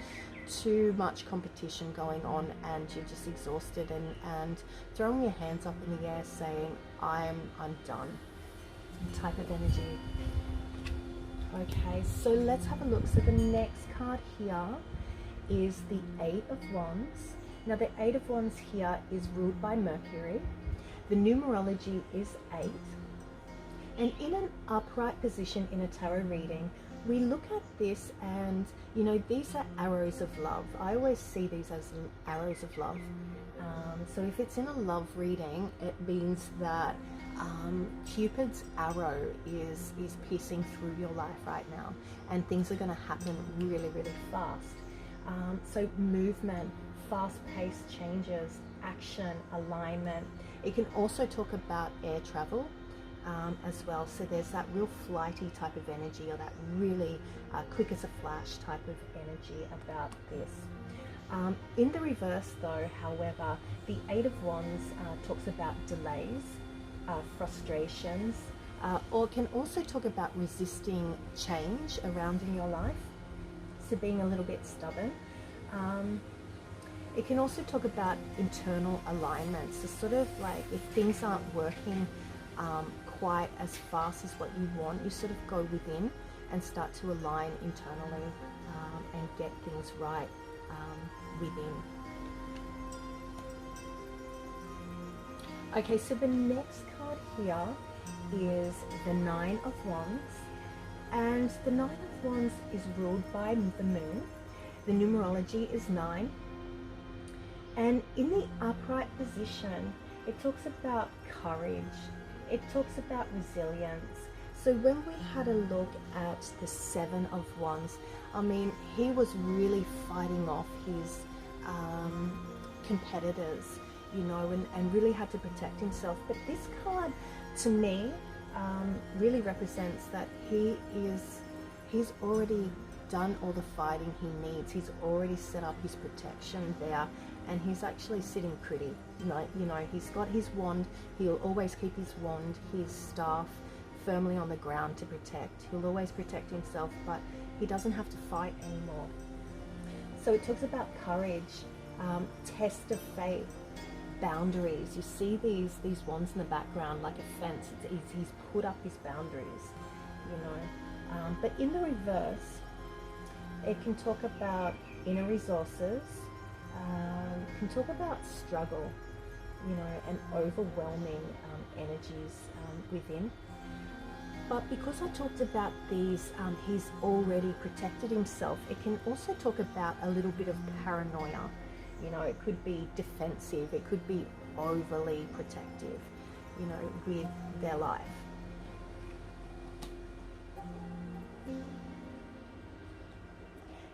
too much competition going on, and you're just exhausted and throwing your hands up in the air saying, I'm done, type of energy. Okay, so let's have a look. So the next card here is the Eight of Wands. Now the Eight of Wands here is ruled by Mercury. The numerology is 8. And in an upright position in a tarot reading, we look at this and, you know, these are arrows of love. I always see these as arrows of love. So if it's in a love reading, it means that Cupid's arrow is piercing through your life right now, and things are going to happen really, really fast. So movement, fast-paced changes, action, alignment. It can also talk about air travel as well. So there's that real flighty type of energy, or that really quick as a flash type of energy about this. In the reverse though, however, the Eight of Wands talks about delays, frustrations, or can also talk about resisting change around in your life. So being a little bit stubborn. It can also talk about internal alignment. So sort of like if things aren't working quite as fast as what you want, you sort of go within and start to align internally and get things right within. Okay, so the next card here is the Nine of Wands. And the Nine of Wands is ruled by the Moon. The numerology is 9. And in the upright position, it talks about courage. It talks about resilience. So when we had a look at the Seven of Wands, I mean, he was really fighting off his competitors, you know, and really had to protect himself. But this card, to me, really represents that he's already done all the fighting he needs. He's already set up his protection there, and he's actually sitting pretty. You know, he's got his wand. He'll always keep his wand, his staff, firmly on the ground to protect. He'll always protect himself, but he doesn't have to fight anymore. So it talks about courage, test of faith, boundaries. You see these wands in the background like a fence. He's put up his boundaries, you know. But in the reverse, it can talk about inner resources, can talk about struggle, you know, and overwhelming energies within. But because I talked about these, he's already protected himself, it can also talk about a little bit of paranoia. You know, it could be defensive, it could be overly protective, you know, with their life.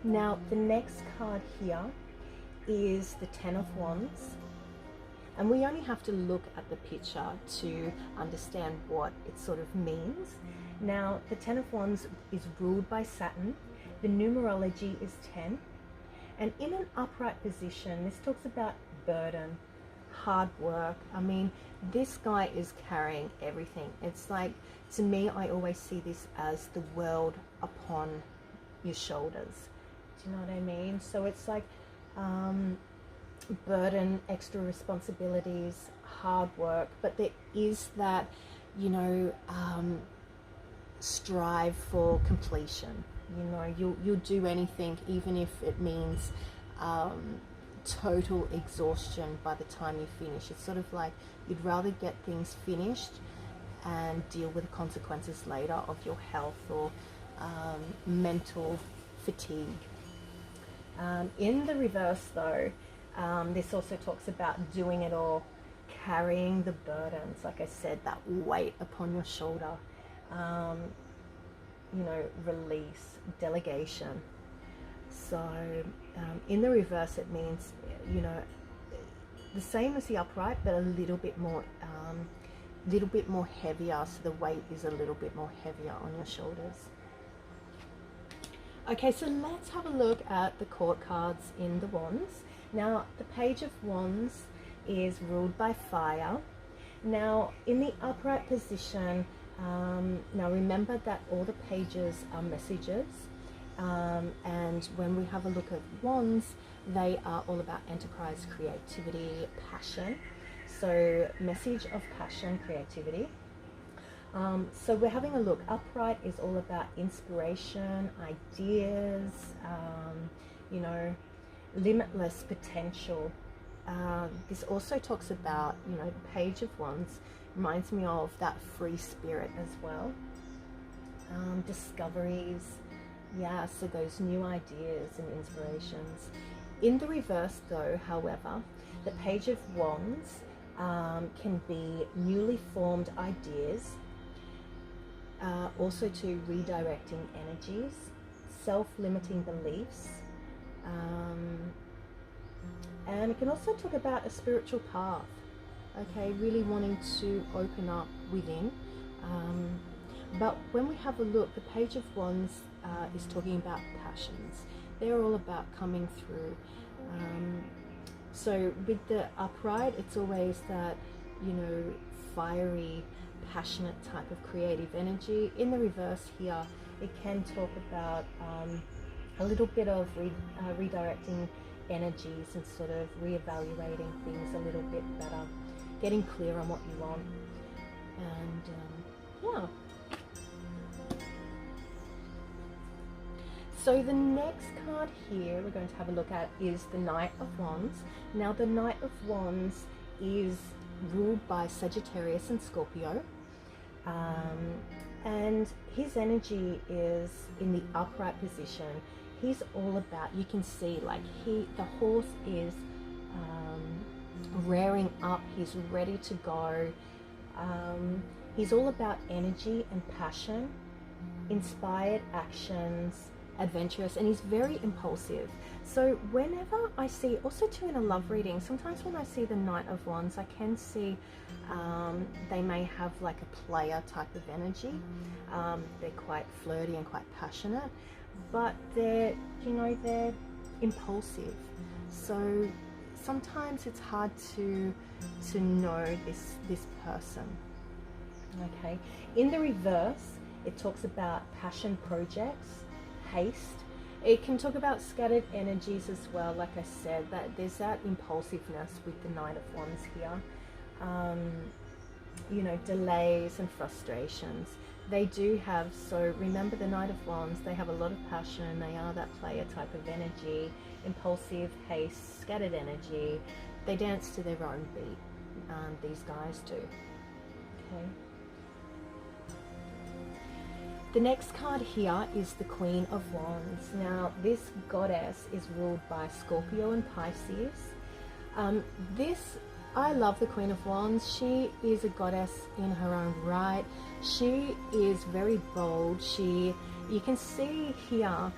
Now, the next card here is the Ten of Wands. And we only have to look at the picture to understand what it sort of means. Now, the Ten of Wands is ruled by Saturn. The numerology is 10. And in an upright position, this talks about burden, hard work. I mean, this guy is carrying everything. It's like, to me, I always see this as the world upon your shoulders. Do you know what I mean? So it's like burden, extra responsibilities, hard work, but there is that, you know, strive for completion. You know, you'll do anything, even if it means total exhaustion by the time you finish. It's sort of like you'd rather get things finished and deal with the consequences later of your health or mental fatigue. In the reverse though, this also talks about doing it all, carrying the burdens, like I said, that weight upon your shoulder, you know, release, delegation. So in the reverse, it means, you know, the same as the upright, but a little bit more heavier, so the weight is a little bit more heavier on your shoulders. Okay, so let's have a look at the court cards in the Wands. Now, the Page of Wands is ruled by fire. Now, in the upright position, now remember that all the pages are messages, and when we have a look at Wands, they are all about enterprise, creativity, passion. So message of passion, creativity. So we're having a look. Upright is all about inspiration, ideas, you know, limitless potential. This also talks about, you know, the Page of Wands reminds me of that free spirit as well. Discoveries, yeah, so those new ideas and inspirations. In the reverse though, however, the Page of Wands can be newly formed ideas, also to redirecting energies, self-limiting beliefs, and it can also talk about a spiritual path, okay, really wanting to open up within. But when we have a look, the Page of Wands is talking about passions. They're all about coming through. So with the upright, it's always that, you know, fiery, passionate type of creative energy. In the reverse here, it can talk about a little bit of redirecting energies and sort of reevaluating things a little bit better, getting clear on what you want, and yeah. So the next card here we're going to have a look at is the Knight of Wands. Now the Knight of Wands is ruled by Sagittarius and Scorpio, and his energy is in the upright position. He's all about, you can see, like the horse is rearing up, he's ready to go. He's all about energy and passion, inspired actions, adventurous, and he's very impulsive. So whenever I see, also too in a love reading, sometimes when I see the Knight of Wands, I can see they may have like a player type of energy. They're quite flirty and quite passionate, but they're, you know, they're impulsive. So sometimes it's hard to know this person. Okay, in the reverse, it talks about passion projects, haste. It can talk about scattered energies as well. Like I said, that there's that impulsiveness with the Knight of Wands here. You know, delays and frustrations. They do have, so remember the Knight of Wands, they have a lot of passion. They are that player type of energy, impulsive, haste, scattered energy. They dance to their own beat. These guys do. Okay. The next card here is the Queen of Wands. Now, this goddess is ruled by Scorpio and Pisces. I love the Queen of Wands. She is a goddess in her own right. She is very bold. You can see here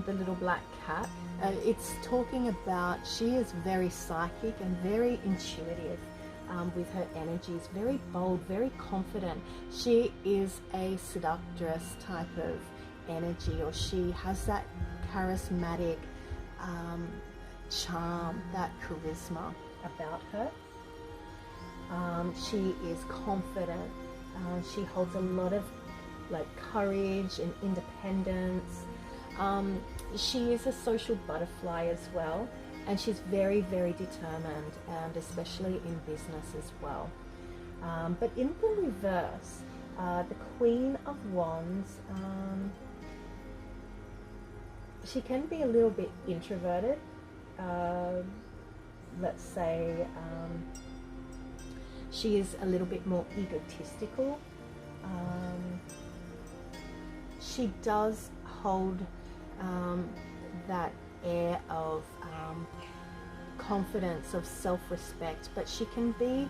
the little black cat. It's talking about, she is very psychic and very intuitive. With her energies, very bold, very confident. She is a seductress type of energy, or she has that charismatic charm, that charisma about her. She is confident. She holds a lot of like courage and independence. She is a social butterfly as well. And she's very, very determined, and especially in business as well. But in the reverse, the Queen of Wands, she can be a little bit introverted. Let's say she is a little bit more egotistical. She does hold that air of confidence, of self-respect, but she can be,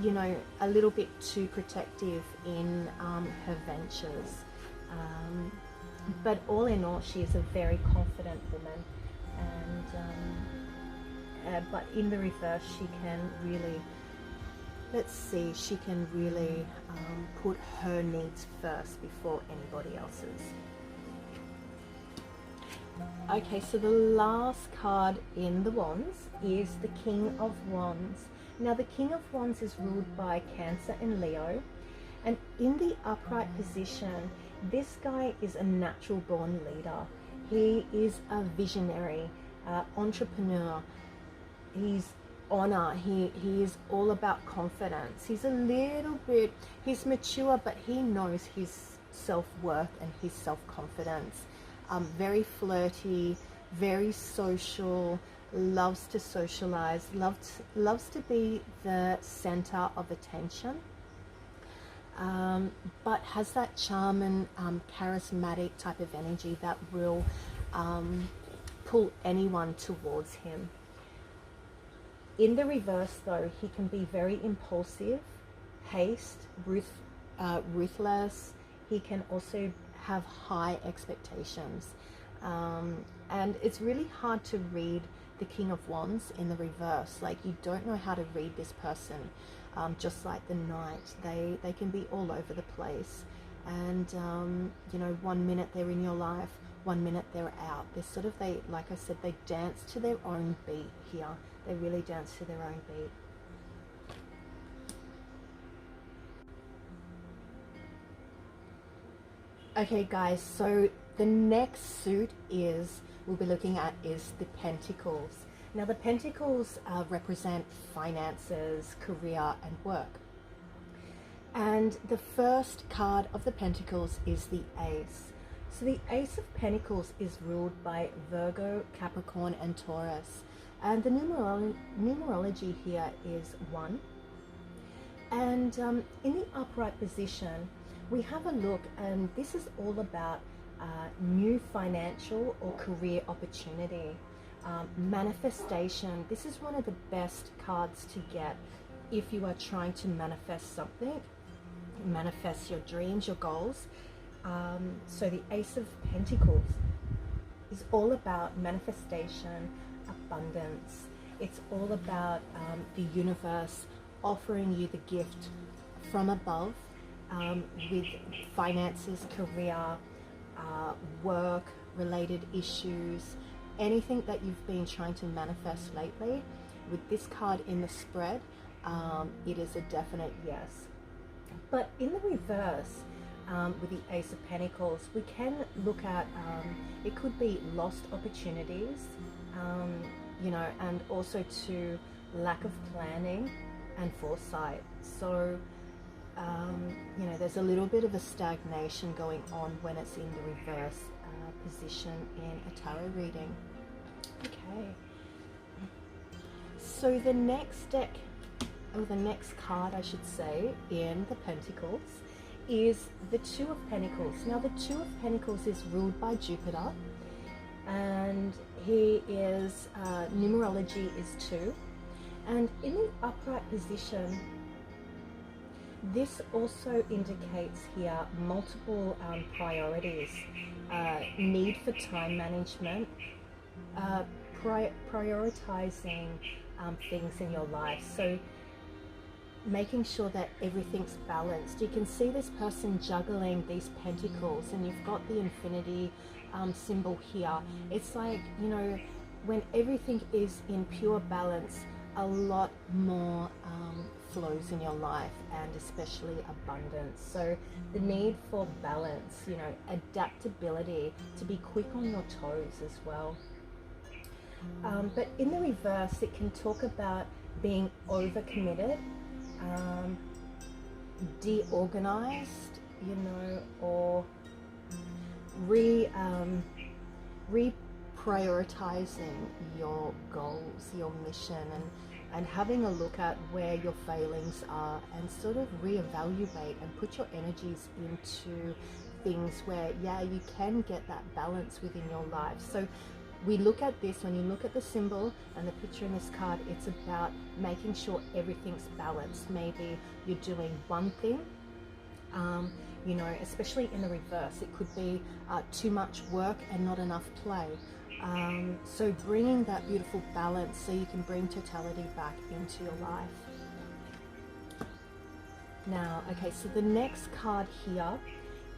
you know, a little bit too protective in her ventures. But all in all, she is a very confident woman, but in the reverse she can really, let's see, she can really put her needs first before anybody else's. Okay, so the last card in the Wands is the King of Wands. Now the King of Wands is ruled by Cancer and Leo, and in the upright position, this guy is a natural born leader. He is a visionary, entrepreneur. He's honor. He is all about confidence. He's a little bit, he's mature, but he knows his self-worth and his self-confidence. Very flirty, very social, loves to socialize, loves to be the center of attention, but has that charm and charismatic type of energy that will pull anyone towards him. In the reverse though, he can be very impulsive, ruthless. He can also have high expectations, and it's really hard to read the King of Wands in the reverse. Like, you don't know how to read this person, just like the Knight. They can be all over the place, and you know, one minute they're in your life, one minute they're out. They're sort of, like I said, they dance to their own beat here. They really dance to their own beat. Okay guys, so the next suit we'll be looking at is the Pentacles. Now the Pentacles represent finances, career and work. And the first card of the Pentacles is the Ace. So the Ace of Pentacles is ruled by Virgo, Capricorn and Taurus. And the numerology here is 1. And in the upright position, we have a look, and this is all about new financial or career opportunity, manifestation. This is one of the best cards to get if you are trying to manifest something, manifest your dreams, your goals. So the Ace of Pentacles is all about manifestation, abundance. It's all about the universe offering you the gift from above, with finances, career, work related issues, anything that you've been trying to manifest lately. With this card in the spread, it is a definite yes. But in the reverse, with the Ace of Pentacles, we can look at, it could be lost opportunities, you know, and also to lack of planning and foresight. So you know, there's a little bit of a stagnation going on when it's in the reverse position in a tarot reading. Okay, so the next deck, or the next card I should say, in the Pentacles is the Two of Pentacles. Now the Two of Pentacles is ruled by Jupiter, and he is, numerology is 2, and in the upright position, this also indicates here multiple priorities, need for time management, prioritizing things in your life. So making sure that everything's balanced. You can see this person juggling these pentacles, and you've got the infinity symbol here. It's like, you know, when everything is in pure balance, a lot more flows in your life, and especially abundance. So the need for balance, you know, adaptability, to be quick on your toes as well. But in the reverse, it can talk about being overcommitted, deorganized, you know, or reprioritizing your goals, your mission, and having a look at where your failings are, and sort of reevaluate and put your energies into things where, yeah, you can get that balance within your life. So we look at this, when you look at the symbol and the picture in this card, it's about making sure everything's balanced. Maybe you're doing one thing, you know, especially in the reverse, it could be too much work and not enough play, So bringing that beautiful balance so you can bring totality back into your life. Now, okay, so the next card here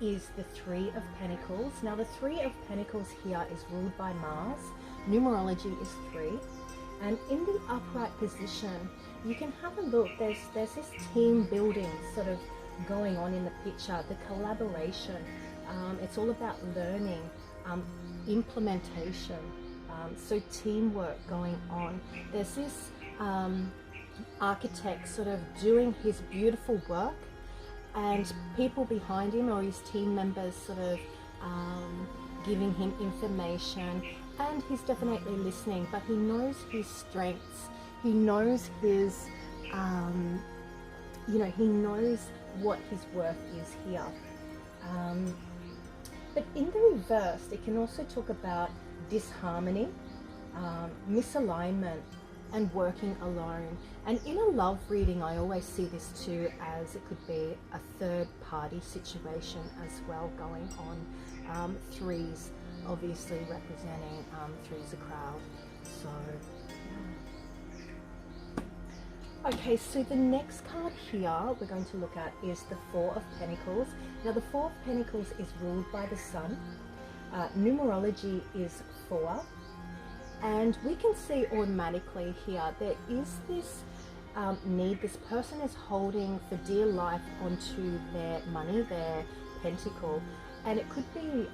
is the Three of Pentacles. Now, the Three of Pentacles here is ruled by Mars. Numerology is 3. And in the upright position, you can have a look. There's this team building sort of going on in the picture, the collaboration. It's all about learning, implementation, so teamwork going on. There's this architect sort of doing his beautiful work, and people behind him or his team members sort of giving him information, and he's definitely listening, but he knows his strengths, he knows his he knows what his worth is here. But in the reverse, it can also talk about disharmony, misalignment, and working alone. And in a love reading, I always see this too as it could be a third party situation as well going on. Threes obviously representing three's a crowd. So yeah. Okay, so the next card here we're going to look at is the Four of Pentacles. Now the Four of Pentacles is ruled by the Sun. Numerology is 4. And we can see automatically here there is this need. This person is holding for dear life onto their money, their pentacle, and it could be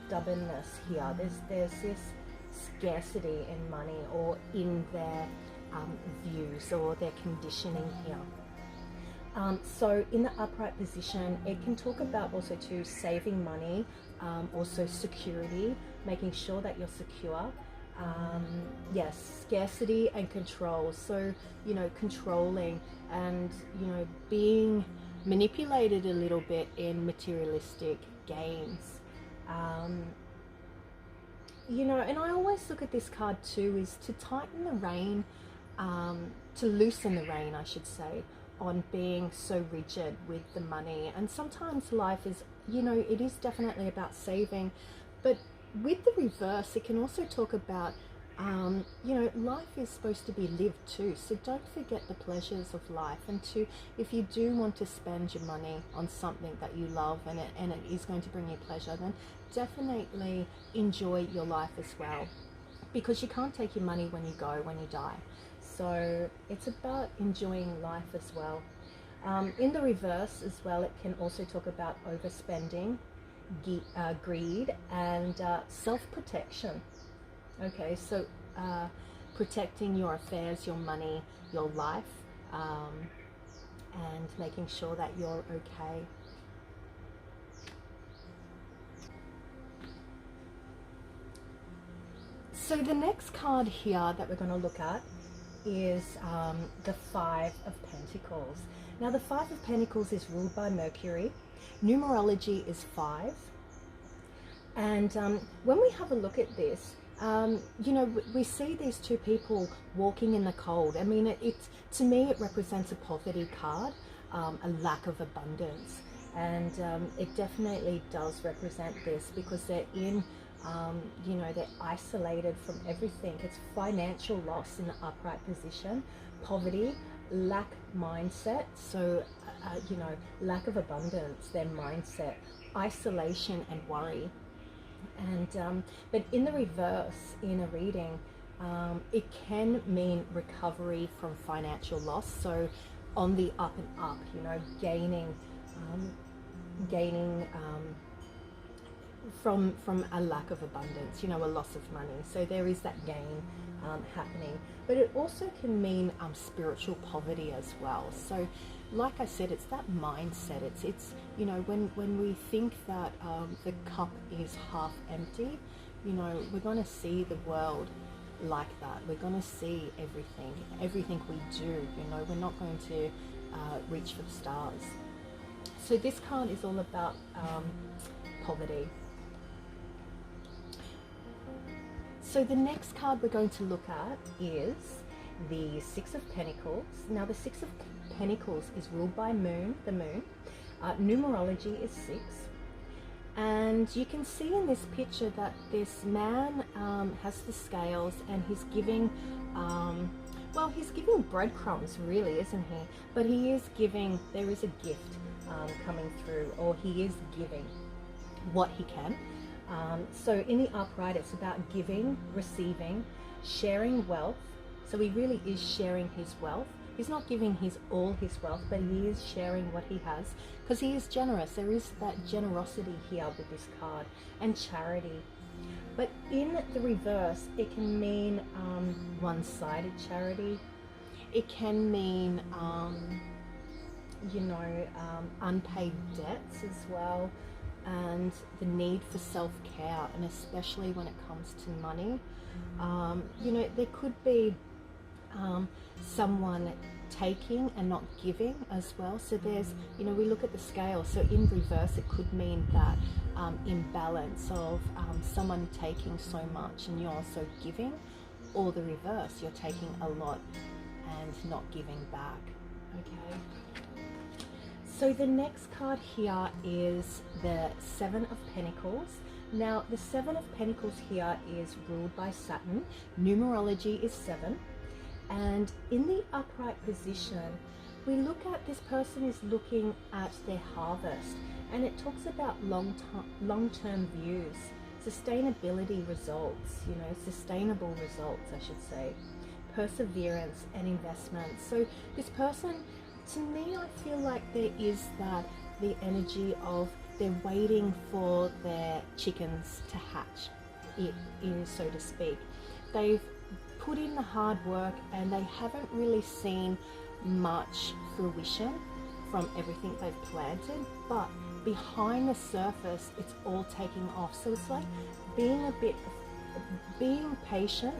stubbornness here. There's this scarcity in money or in their views or their conditioning here. So in the upright position, it can talk about also too saving money, also security, making sure that you're secure. Yes, scarcity and control. So, controlling and, being manipulated a little bit in materialistic gains. And I always look at this card too is to tighten the rein, to loosen the rein, I should say, on being so rigid with the money. And sometimes life is, it is definitely about saving, but with the reverse, it can also talk about, life is supposed to be lived too. So don't forget the pleasures of life. And if you do want to spend your money on something that you love and it is going to bring you pleasure, then definitely enjoy your life as well. Because you can't take your money when you die. So it's about enjoying life as well. In the reverse as well, it can also talk about overspending, greed, and self-protection. Okay, so protecting your affairs, your money, your life, and making sure that you're okay. So the next card here that we're going to look at is the Five of Pentacles. Now the Five of Pentacles is ruled by Mercury. Numerology is 5. And when we have a look at this, we see these two people walking in the cold. I mean, to me, it represents a poverty card, a lack of abundance. And it definitely does represent this because they're in, they're isolated from everything. It's financial loss in the upright position, poverty, lack mindset. So, lack of abundance, their mindset, isolation and worry. And but in the reverse, in a reading, it can mean recovery from financial loss. So on the up and up, gaining from a lack of abundance, a loss of money. So there is that gain happening. But it also can mean spiritual poverty as well. So like I said, it's that mindset. It's when we think that the cup is half empty, we're going to see the world like that. We're going to see everything we do. We're not going to reach for the stars. So this card is all about poverty. So the next card we're going to look at is the Six of Pentacles. Now the Six of Pentacles is ruled by the moon. Numerology is 6. And And you can see in this picture that this man has the scales, and he's giving, well, he's giving breadcrumbs, really, isn't he? But he is giving, there is a gift coming through, or he is giving what he can. So in the upright, it's about giving, receiving, sharing wealth. So he really is sharing his wealth. He's not giving all his wealth, but he is sharing what he has, because he is generous. There is that generosity here with this card, and charity. But in the reverse, it can mean one-sided charity. It can mean, you know, unpaid debts as well, and the need for self-care, and especially when it comes to money. You know, there could be someone taking and not giving as well. So there's, you know, we look at the scale, so in reverse it could mean that imbalance of someone taking so much and you're also giving, or the reverse, you're taking a lot and not giving back. Okay, so the next card here is the Seven of Pentacles. Now the Seven of Pentacles here is ruled by Saturn. Numerology is 7. And in the upright position, we look at, this person is looking at their harvest, and it talks about long-term views, sustainability results, you know, sustainable results, I should say, perseverance and investment. So this person, to me, I feel like there is that, the energy of they're waiting for their chickens to hatch, so to speak. They've put in the hard work and they haven't really seen much fruition from everything they've planted, but behind the surface it's all taking off. So it's like being patient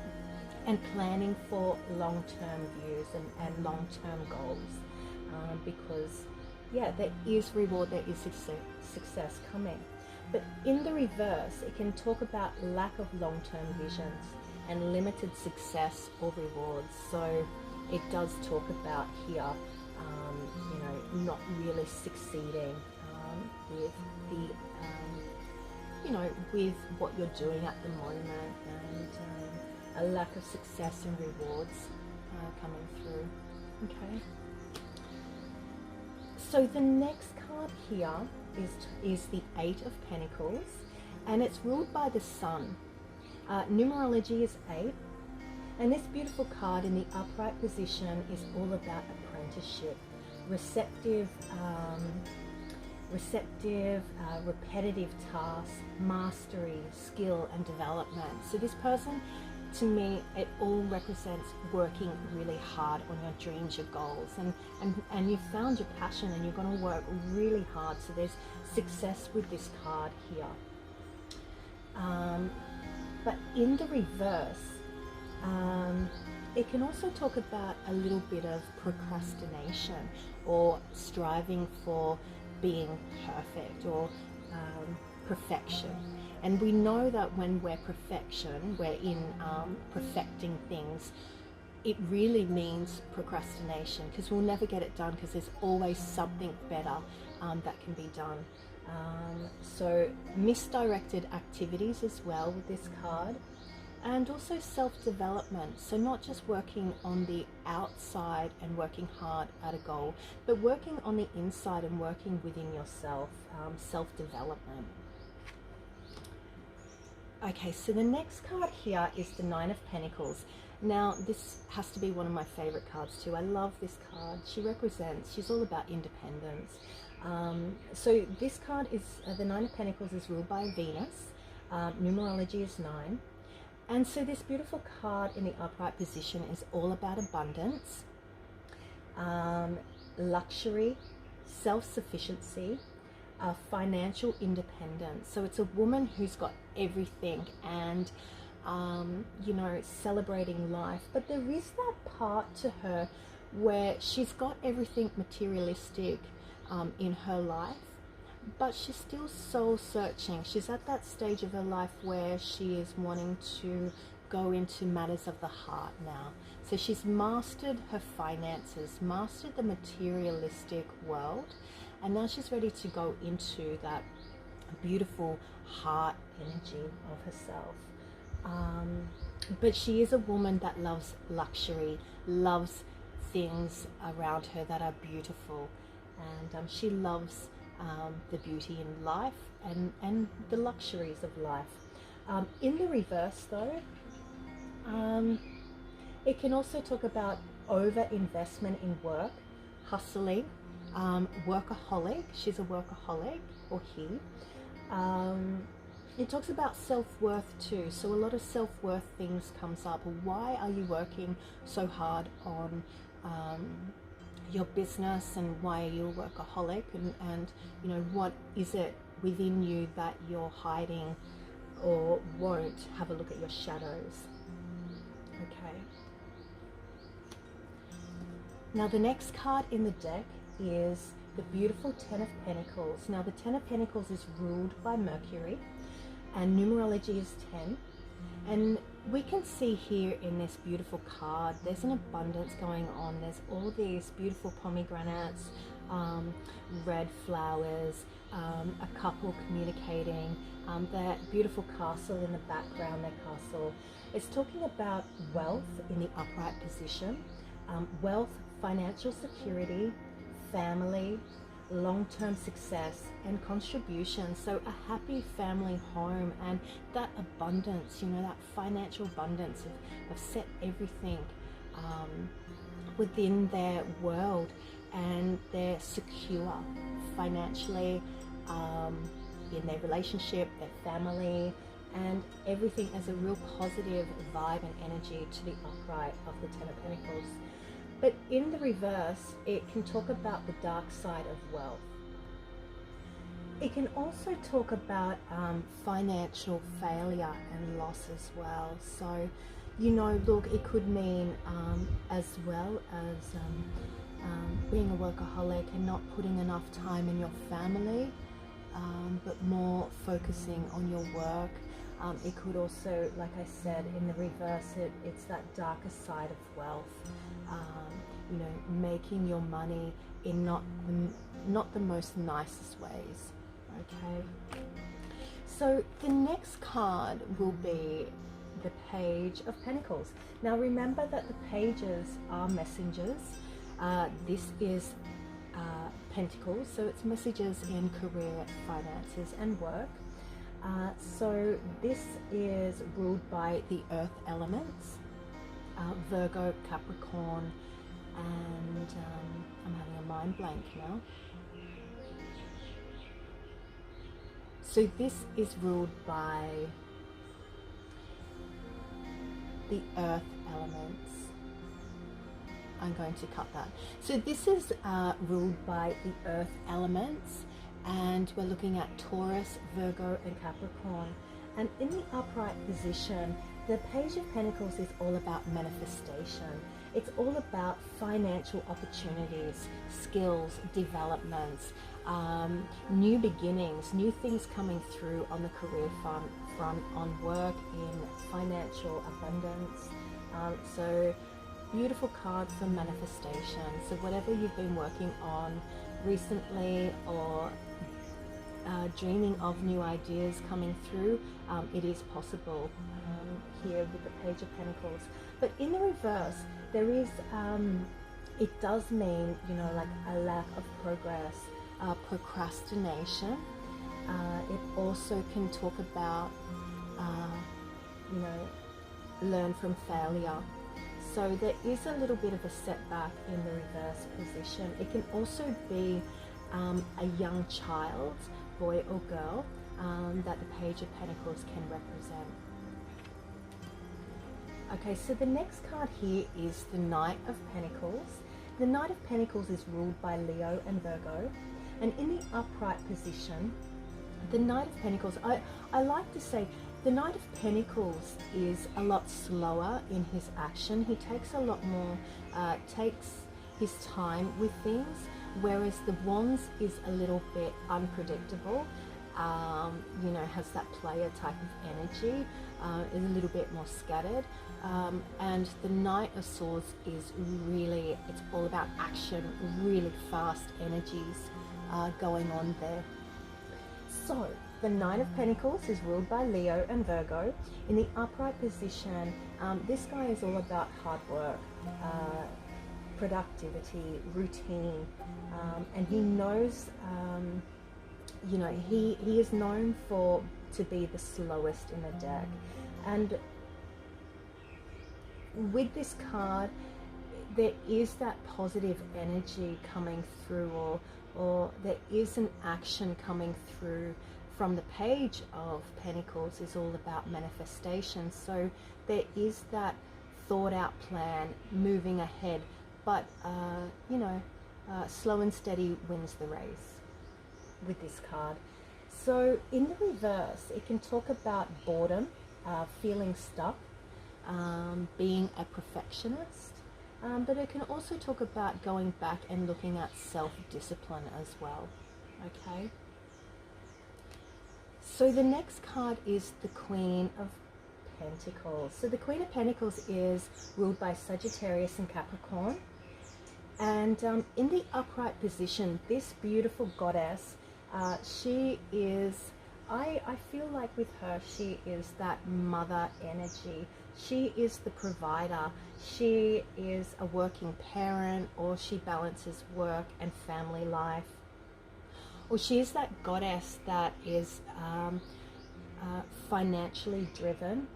and planning for long-term views and long-term goals, because yeah, there is reward, there is success coming. But in the reverse, it can talk about lack of long-term visions and limited success or rewards. So it does talk about here, you know, not really succeeding with the, you know, with what you're doing at the moment, and a lack of success and rewards coming through. Okay. So the next card here is the Eight of Pentacles, and it's ruled by the Sun. Numerology is 8, and this beautiful card in the upright position is all about apprenticeship, receptive, repetitive tasks, mastery, skill and development. So this person, to me, it all represents working really hard on your dreams, your goals, and you've found your passion and you're going to work really hard. So there's success with this card here. But in the reverse, it can also talk about a little bit of procrastination, or striving for being perfect, or perfection. And we know that when we're in perfecting things, it really means procrastination, because we'll never get it done, because there's always something better that can be done. So misdirected activities as well with this card, and also self-development. So not just working on the outside and working hard at a goal, but working on the inside and working within yourself, self-development. Okay, so the next card here is the Nine of Pentacles. Now this has to be one of my favorite cards too. I love this card. She's all about independence. So this card is, the Nine of Pentacles is ruled by Venus. Numerology is 9. And so this beautiful card in the upright position is all about abundance, luxury, self-sufficiency, financial independence. So it's a woman who's got everything, and you know, celebrating life. But there is that part to her where she's got everything materialistic in her life, but she's still soul searching. She's at that stage of her life where she is wanting to go into matters of the heart now. So she's mastered her finances, mastered the materialistic world, and now she's ready to go into that beautiful heart energy of herself. But she is a woman that loves luxury, loves things around her that are beautiful, and she loves the beauty in life and the luxuries of life. In the reverse though, it can also talk about over-investment in work, hustling, workaholic. She's a workaholic, or he. It talks about self-worth too. So a lot of self-worth things comes up. Why are you working so hard on your business, and why are you a workaholic? And you know, what is it within you that you're hiding or won't? Have a look at your shadows. Okay. Now the next card in the deck is the beautiful Ten of Pentacles. Now the Ten of Pentacles is ruled by Mercury, and numerology is 10. And we can see here in this beautiful card, there's an abundance going on. There's all these beautiful pomegranates, red flowers, a couple communicating, that beautiful castle in the background, their castle. It's talking about wealth in the upright position, wealth, financial security, family, long-term success and contribution. So a happy family home, and that abundance, you know, that financial abundance of set everything within their world, and they're secure financially, in their relationship, their family, and everything as a real positive vibe and energy to the upright of the Ten of Pentacles. But in the reverse, it can talk about the dark side of wealth. It can also talk about financial failure and loss as well. So, you know, look, it could mean as well as being a workaholic and not putting enough time in your family, but more focusing on your work. It could also, like I said, in the reverse, it's that darker side of wealth. You know, making your money in not the most nicest ways. Okay. So the next card will be the Page of Pentacles. Now remember that the pages are messengers. This is Pentacles, so it's messages in career, finances, and work. So this is ruled by the earth elements, Virgo, Capricorn, and I'm having a mind blank now. So this is ruled by the earth elements. I'm going to cut that. So this is ruled by the earth elements, and we're looking at Taurus, Virgo, and Capricorn. And in the upright position, the Page of Pentacles is all about manifestation. It's all about financial opportunities, skills, developments, new beginnings, new things coming through on the career front, on work, in financial abundance. So beautiful card for manifestation. So whatever you've been working on recently, or dreaming of new ideas coming through, it is possible here with the Page of Pentacles. But in the reverse, there is, it does mean, you know, like a lack of progress, procrastination. It also can talk about, you know, learn from failure. So there is a little bit of a setback in the reverse position. It can also be a young child, boy or girl, that the Page of Pentacles can represent. Okay, so the next card here is the Knight of Pentacles. The Knight of Pentacles is ruled by Leo and Virgo, and in the upright position, the Knight of Pentacles, I like to say, the Knight of Pentacles is a lot slower in his action. He takes a lot more, takes his time with things, whereas the Wands is a little bit unpredictable, you know, has that player type of energy, is a little bit more scattered. And the Knight of Swords is really, it's all about action, really fast energies going on there. So The Nine of Pentacles is ruled by Leo and Virgo. In the upright position, this guy is all about hard work, productivity, routine, and he knows, you know, he is known to be the slowest in the deck. And with this card, there is that positive energy coming through, or there is an action coming through from the Page of Pentacles. Is all about manifestation. So there is that thought out plan moving ahead, but you know, slow and steady wins the race with this card. So in the reverse, it can talk about boredom, feeling stuck, being a perfectionist, but it can also talk about going back and looking at self-discipline as well. Okay. So the next card is the Queen of Pentacles. So the Queen of Pentacles is ruled by Sagittarius and Capricorn. And in the upright position, this beautiful goddess, she is, I feel like with her, she is that mother energy. She is the provider. She is a working parent, or she balances work and family life. Or she is that goddess that is financially driven,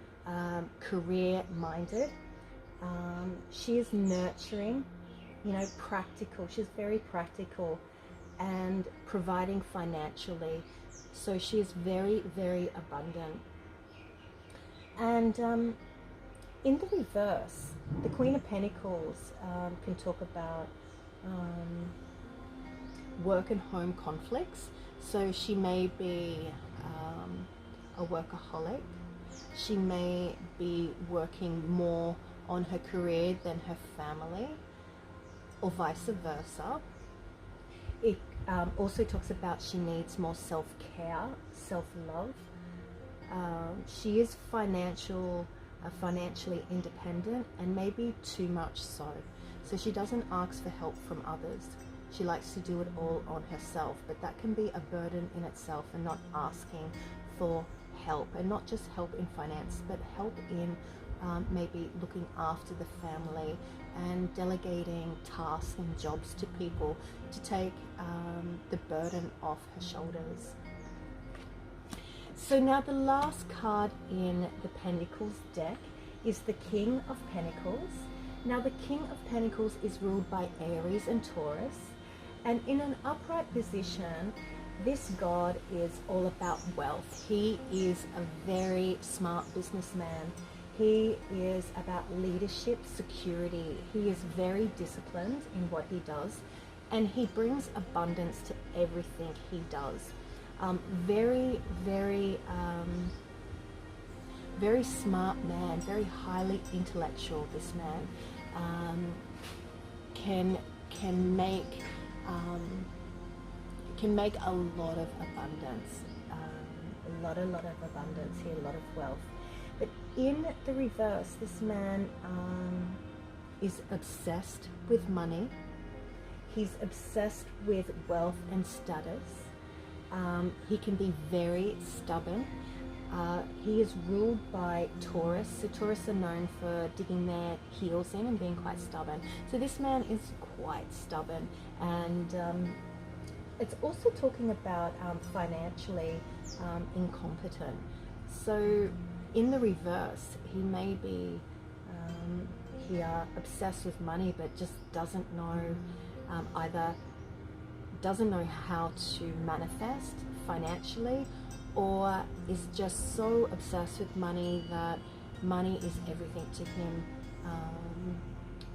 career-minded. She is nurturing, you know, practical. She's very practical and providing financially. So she is very, very abundant. And in the reverse, the Queen of Pentacles can talk about work and home conflicts. So she may be a workaholic. She may be working more on her career than her family, or vice versa. It also talks about she needs more self-care, self-love. She is financially independent, and maybe too much so. So she doesn't ask for help from others. She likes to do it all on herself, but that can be a burden in itself, and not asking for help, and not just help in finance, but help in maybe looking after the family and delegating tasks and jobs to people to take the burden off her shoulders. So now the last card in the Pentacles deck is the King of Pentacles. Now the King of Pentacles is ruled by Aries and Taurus, and in an upright position, this god is all about wealth. He is a very smart businessman. He is about leadership, security. He is very disciplined in what he does, and he brings abundance to everything he does. Very, very, very smart man, very highly intellectual. This man can make a lot of abundance, a lot of abundance here, a lot of wealth. But in the reverse, this man is obsessed with money. He's obsessed with wealth and status. He can be very stubborn. He is ruled by Taurus. So Taurus are known for digging their heels in and being quite stubborn. So this man is quite stubborn, and it's also talking about financially incompetent. So in the reverse, he may be here obsessed with money, but just doesn't know either doesn't know how to manifest financially, or is just so obsessed with money that money is everything to him,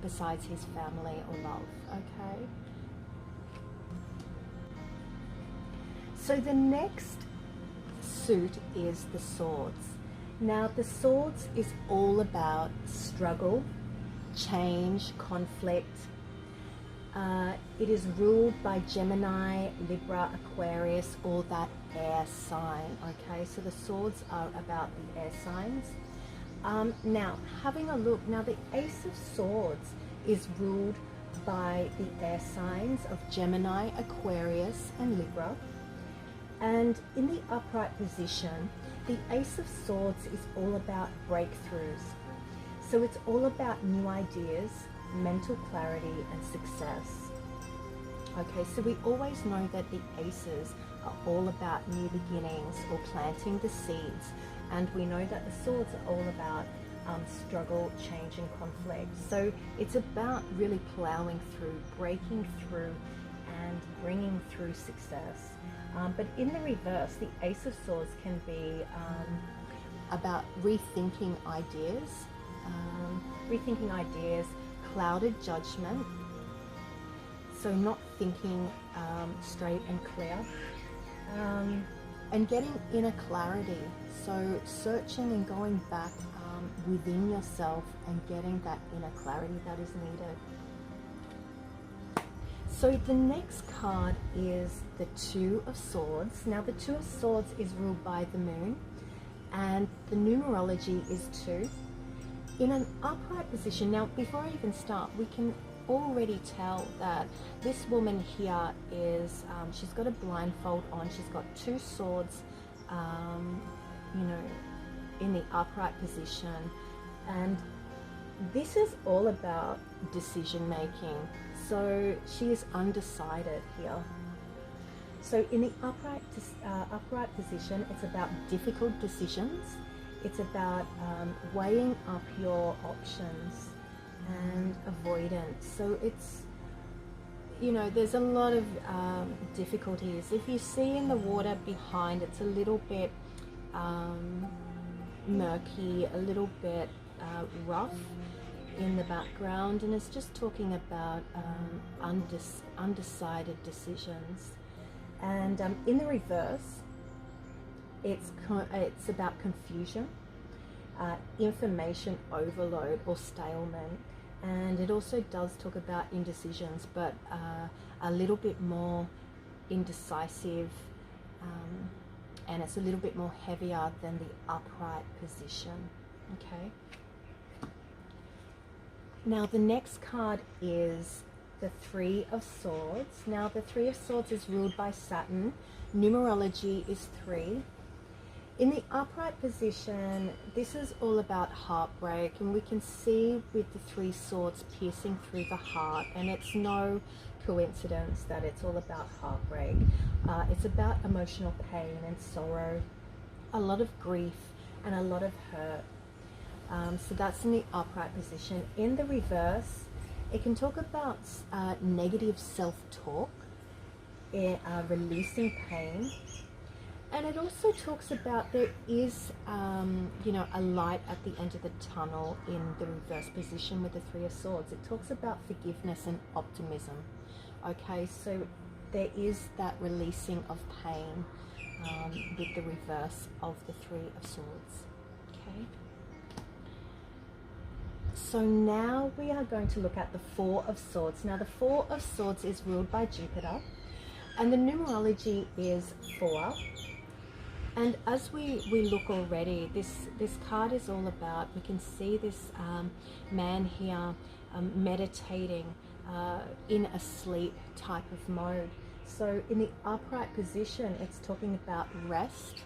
besides his family or love. Okay. So the next suit is the Swords. Now the Swords is all about struggle, change, conflict. It is ruled by Gemini, Libra, Aquarius, or that air sign. Okay, so the Swords are about the air signs. Now, having a look, now the Ace of Swords is ruled by the air signs of Gemini, Aquarius, and Libra. And in the upright position, the Ace of Swords is all about breakthroughs. So it's all about new ideas, mental clarity, and success. Okay, so we always know that the aces are all about new beginnings or planting the seeds. And we know that the swords are all about struggle, change, and conflict. So it's about really plowing through, breaking through, and bringing through success. But in the reverse, the Ace of Swords can be about rethinking ideas, clouded judgment, so not thinking straight and clear, and getting inner clarity, so searching and going back within yourself and getting that inner clarity that is needed. So the next card is the Two of Swords. Now the Two of Swords is ruled by the moon, and the numerology is 2. In an upright position, now before I even start, we can already tell that this woman here is, she's got a blindfold on, she's got 2 swords, you know, in the upright position, and this is all about decision making. So she is undecided here. So in the upright position, it's about difficult decisions. It's about weighing up your options and avoidance. So it's, you know, there's a lot of difficulties. If you see in the water behind, it's a little bit murky, a little bit rough in the background, and it's just talking about undecided decisions. And in the reverse, it's about confusion, information overload or stalemate, and it also does talk about indecisions, but a little bit more indecisive, and it's a little bit more heavier than the upright position. Okay. Now the next card is the Three of Swords. Now the Three of Swords is ruled by Saturn. Numerology is 3. In the upright position, this is all about heartbreak, and we can see with the 3 swords piercing through the heart, and it's no coincidence that it's all about heartbreak. It's about emotional pain and sorrow, a lot of grief and a lot of hurt. So that's in the upright position. In the reverse, it can talk about negative self-talk, releasing pain, and it also talks about there is, you know, a light at the end of the tunnel in the reverse position with the Three of Swords. It talks about forgiveness and optimism. Okay, so there is that releasing of pain with the reverse of the Three of Swords. Okay. So now we are going to look at the Four of Swords. Now the Four of Swords is ruled by Jupiter, and the numerology is 4. And as we look already, this card is all about, we can see this man here meditating in a sleep type of mode. So in the upright position, it's talking about rest,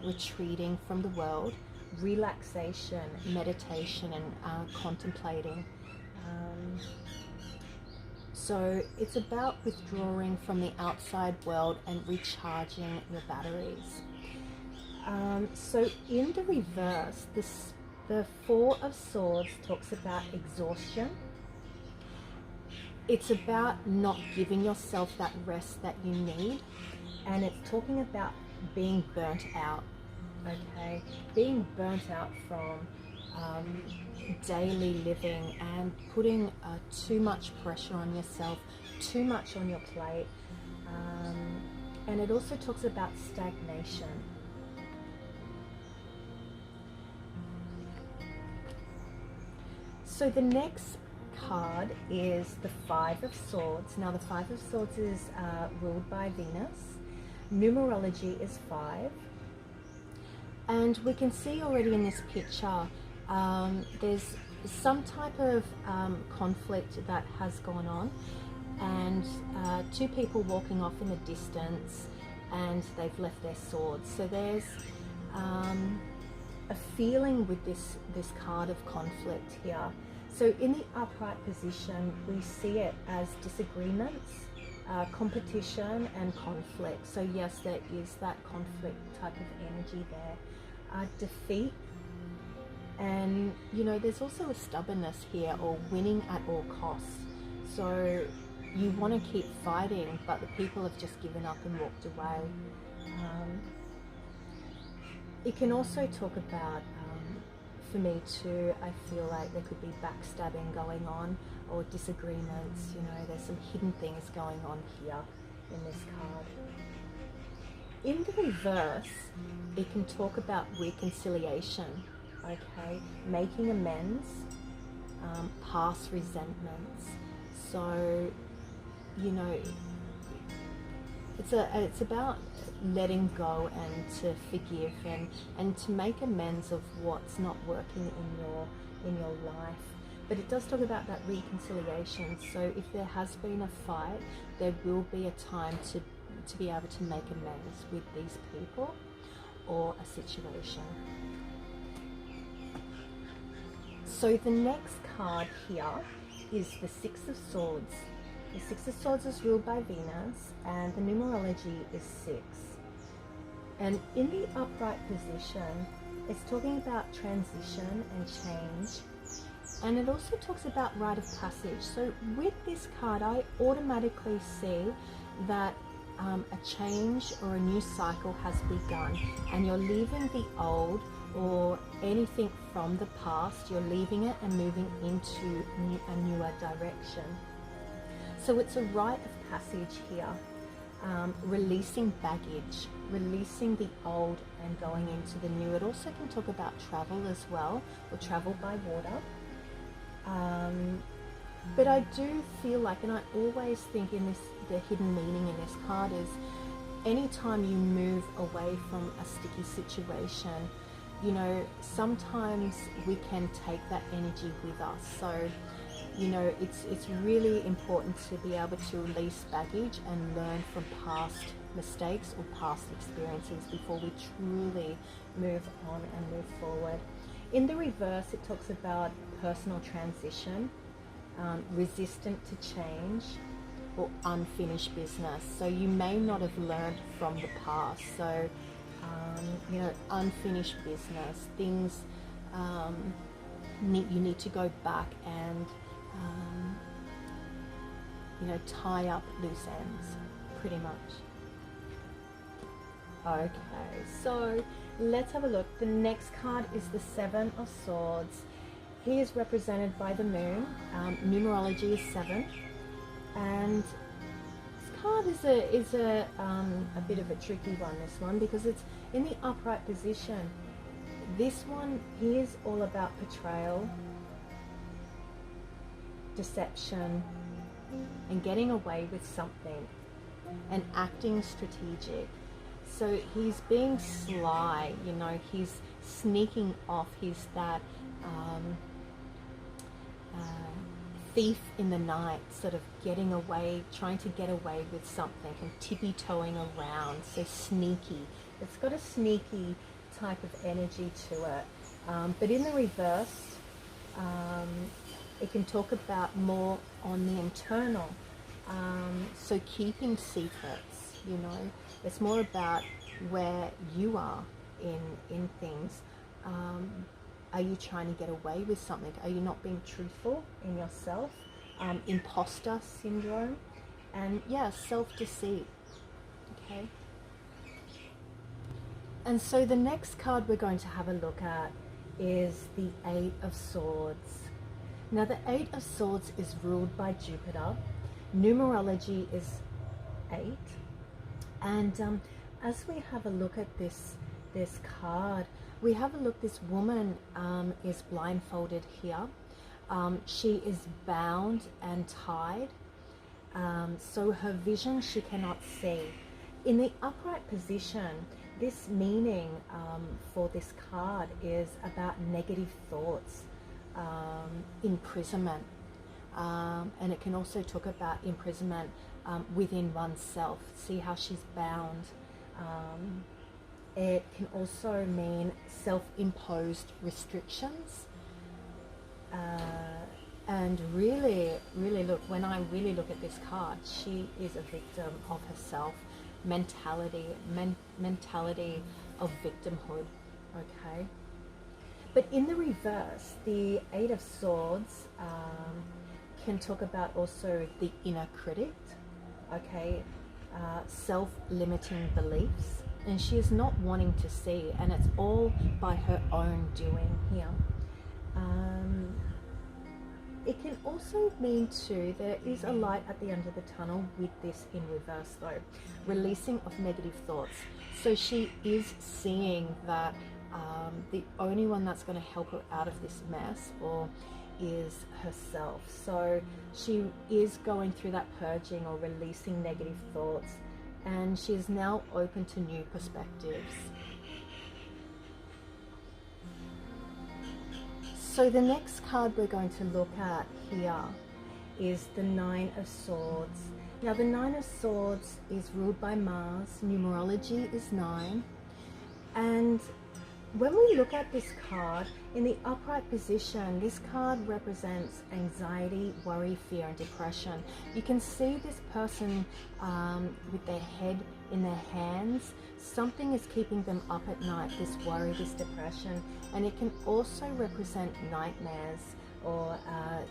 retreating from the world, relaxation, meditation, and contemplating. So it's about withdrawing from the outside world and recharging your batteries. So in the reverse, the Four of Swords talks about exhaustion. It's about not giving yourself that rest that you need, and it's talking about being burnt out. Okay, being burnt out from daily living and putting too much pressure on yourself, too much on your plate, and it also talks about stagnation. So the next card is the Five of Swords. Now the Five of Swords is ruled by Venus. Numerology is 5. And we can see already in this picture, there's some type of conflict that has gone on, and 2 people walking off in the distance, and they've left their swords. So there's a feeling with this card of conflict here. So in the upright position, we see it as disagreements, competition and conflict. So yes, there is that conflict type of energy there. Defeat, and you know, there's also a stubbornness here, or winning at all costs. So you want to keep fighting, but the people have just given up and walked away. It can also talk about, for me too, I feel like there could be backstabbing going on, or disagreements. You know, there's some hidden things going on here in this card. In the reverse, it can talk about reconciliation, okay, making amends, past resentments. So, you know, it's about letting go and to forgive and to make amends of what's not working in your life. But it does talk about that reconciliation. So if there has been a fight, there will be a time to be able to make amends with these people or a situation. So the next card here is the Six of Swords. The Six of Swords is ruled by Venus, and the numerology is 6. And in the upright position, it's talking about transition and change. And it also talks about rite of passage. So with this card, I automatically see that a change or a new cycle has begun, and you're leaving the old or anything from the past, you're leaving it and moving into a newer direction. So it's a rite of passage here, releasing baggage, releasing the old and going into the new. It also can talk about travel as well, or travel by water. But I do feel like, and I always think in this, the hidden meaning in this card is, anytime you move away from a sticky situation, you know, sometimes we can take that energy with us. So, you know, it's really important to be able to release baggage and learn from past mistakes or past experiences before we truly move on and move forward. In the reverse, it talks about personal transition, resistant to change, or unfinished business. So you may not have learned from the past. So, you know, unfinished business, things you need to go back and, you know, tie up loose ends, pretty much. Okay, so let's have a look. The next card is the Seven of Swords. He is represented by the moon. Numerology is 7, and this card is a bit of a tricky one. This one, because it's in the upright position. This one, he is all about betrayal, deception, and getting away with something, and acting strategic. So he's being sly, you know, he's sneaking off. He's that thief in the night, sort of getting away, trying to get away with something and tippy-toeing around. So sneaky. It's got a sneaky type of energy to it. But in the reverse, it can talk about more on the internal. So keeping secrets, you know, it's more about where you are in things. Are you trying to get away with something? Are you not being truthful in yourself? Imposter syndrome, and yeah, self-deceit. Okay. And so the next card we're going to have a look at is the Eight of Swords. Now the Eight of Swords is ruled by Jupiter. Numerology is 8. And as we have a look at this card, we have a look. This woman is blindfolded here. She is bound and tied, so her vision she cannot see. In the upright position, this meaning for this card is about negative thoughts, imprisonment, and it can also talk about imprisonment within oneself. See how she's bound. It can also mean self-imposed restrictions. And really, really look, when I really look at this card, she is a victim of herself. Mentality of victimhood, okay? But in the reverse, the Eight of Swords can talk about also the inner critic, okay? Self-limiting beliefs, and she is not wanting to see, and it's all by her own doing here. It can also mean too, there is a light at the end of the tunnel with this in reverse though, releasing of negative thoughts. So she is seeing that the only one that's going to help her out of this mess is herself. So she is going through that purging or releasing negative thoughts, and she is now open to new perspectives. So the next card we're going to look at here is the Nine of Swords. Now the Nine of Swords is ruled by Mars, numerology is 9, and when we look at this card in the upright position, this card represents anxiety, worry, fear and depression. You can see this person with their head in their hands. Something is keeping them up at night, this worry, this depression. And it can also represent nightmares or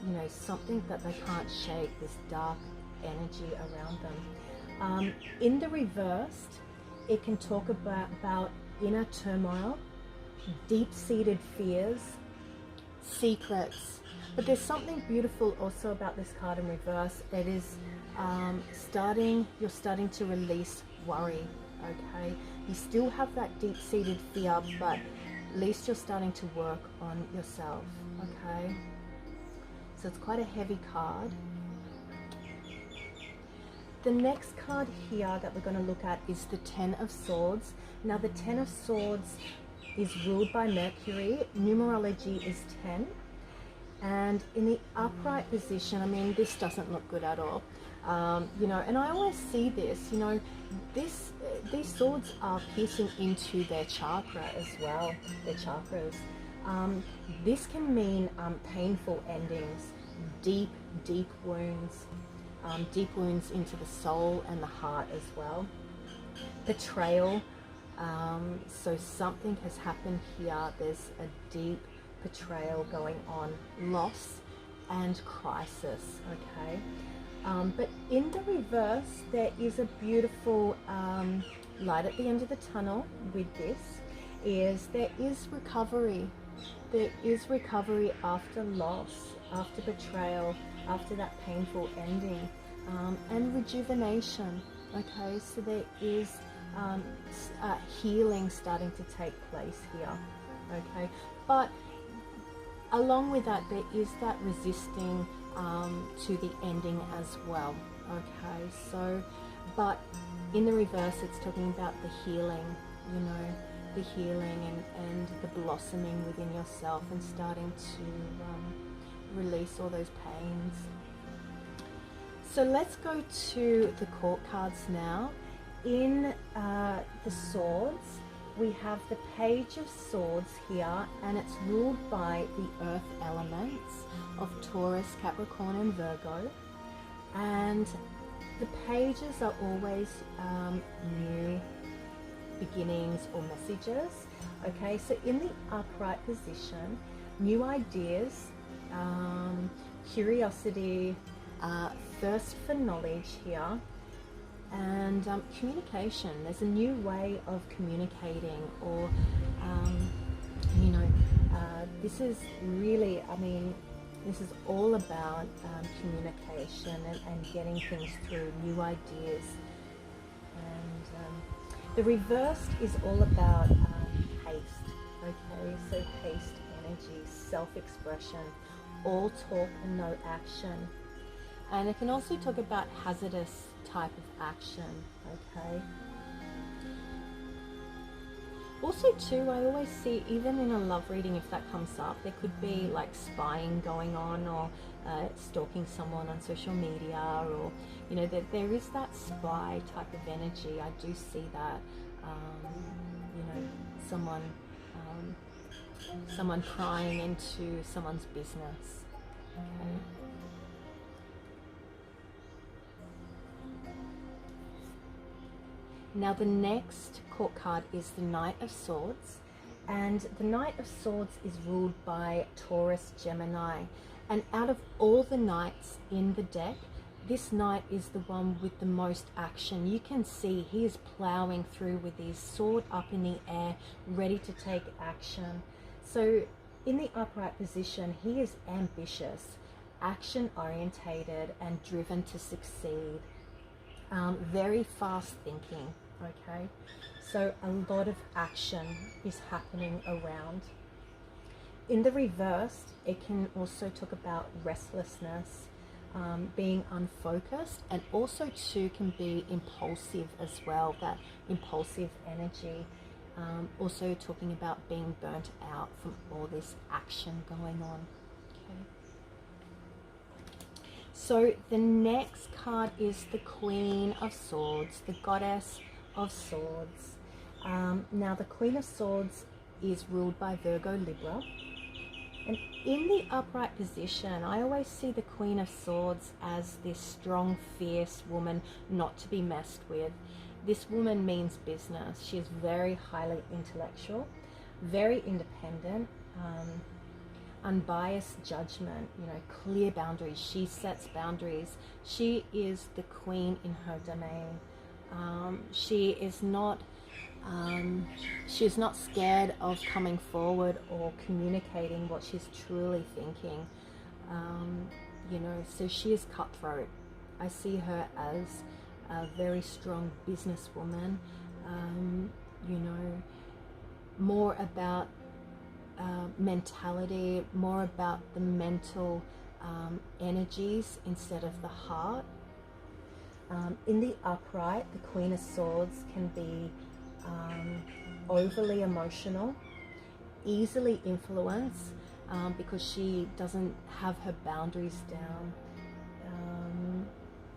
you know, something that they can't shake, this dark energy around them. In the reversed, it can talk about inner turmoil, deep-seated fears, secrets. But there's something beautiful also about this card in reverse. It is you're starting to release worry, okay? You still have that deep-seated fear, but at least you're starting to work on yourself, okay? So it's quite a heavy card. The next card here that we're going to look at is the Ten of Swords. Now the Ten of Swords is ruled by Mercury, numerology is 10, and in the upright position, I mean, this doesn't look good at all, you know, and I always see this, you know, these swords are piercing into their chakra as well, their chakras. This can mean painful endings, deep wounds, deep wounds into the soul and the heart as well, betrayal. So something has happened here. There's a deep betrayal going on, loss and crisis, okay? But in the reverse, there is a beautiful light at the end of the tunnel with this, there is recovery. There is recovery after loss, after betrayal, after that painful ending, and rejuvenation, okay? So there is healing starting to take place here, okay? But along with that, there is that resisting to the ending as well, okay? So, but in the reverse, it's talking about the healing, you know, the healing and the blossoming within yourself and starting to release all those pains. So let's go to the court cards now. In the swords, we have the Page of Swords here, and it's ruled by the earth elements of Taurus, Capricorn and Virgo. And the pages are always new beginnings or messages, okay? So in the upright position, new ideas, curiosity, thirst for knowledge here, and communication. There's a new way of communicating, or you know, this is really, I mean, this is all about communication and getting things through, new ideas. And the reversed is all about haste, okay? So haste energy, self-expression, all talk and no action. And it can also talk about hazardous type of action, okay? Also too, I always see, even in a love reading, if that comes up, there could be like spying going on, or stalking someone on social media, or, you know, there is that spy type of energy. I do see that you know, someone prying into someone's business. Okay. Now the next court card is the Knight of Swords, and the Knight of Swords is ruled by Taurus Gemini, and out of all the knights in the deck, this knight is the one with the most action. You can see he is plowing through with his sword up in the air, ready to take action. So in the upright position, he is ambitious, action orientated, and driven to succeed. Very fast thinking, okay? So a lot of action is happening around. In the reverse, it can also talk about restlessness, being unfocused, and also too can be impulsive as well, that impulsive energy. Also talking about being burnt out from all this action going on. Okay. So the next card is the Queen of Swords, the Goddess of Swords. Now the Queen of Swords is ruled by Virgo Libra. And in the upright position, I always see the Queen of Swords as this strong, fierce woman not to be messed with. This woman means business. She is very highly intellectual, very independent, unbiased judgment, you know, clear boundaries. She sets boundaries. She is the queen in her domain. She is not scared of coming forward or communicating what she's truly thinking. You know, so she is cutthroat. I see her as a very strong businesswoman. You know, more about mentality, more about the mental energies instead of the heart. In the upright, the Queen of Swords can be overly emotional, easily influenced, because she doesn't have her boundaries down.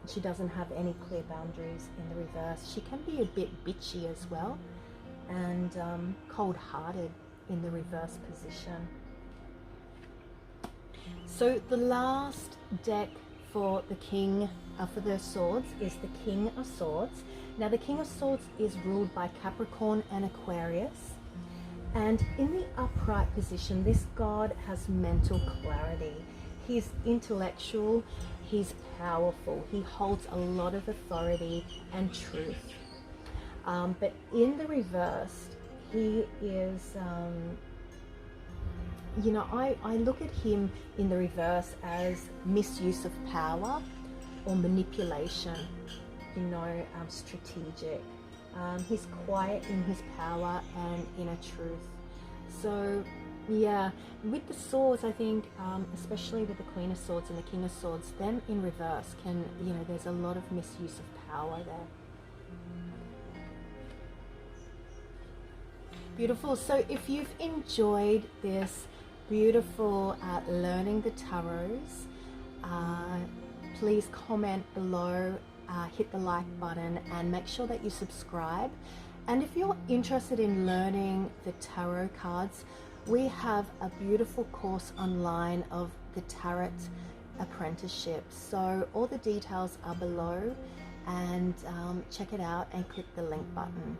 She doesn't have any clear boundaries in the reverse. She can be a bit bitchy as well, and cold-hearted in the reverse position. So the last deck for the King, for the Swords, is the King of Swords. Now the King of Swords is ruled by Capricorn and Aquarius, and in the upright position, this god has mental clarity. He's intellectual, he's powerful, he holds a lot of authority and truth. But in the reverse, he is, you know, I look at him in the reverse as misuse of power or manipulation, you know, strategic. He's quiet in his power and inner truth. So yeah, with the swords, I think, especially with the Queen of Swords and the King of Swords, them in reverse can, you know, there's a lot of misuse of power there. Beautiful. So if you've enjoyed this beautiful learning the tarots, please comment below, hit the like button, and make sure that you subscribe. And if you're interested in learning the tarot cards, we have a beautiful course online of the Tarot Apprenticeship. So all the details are below, and check it out and click the link button.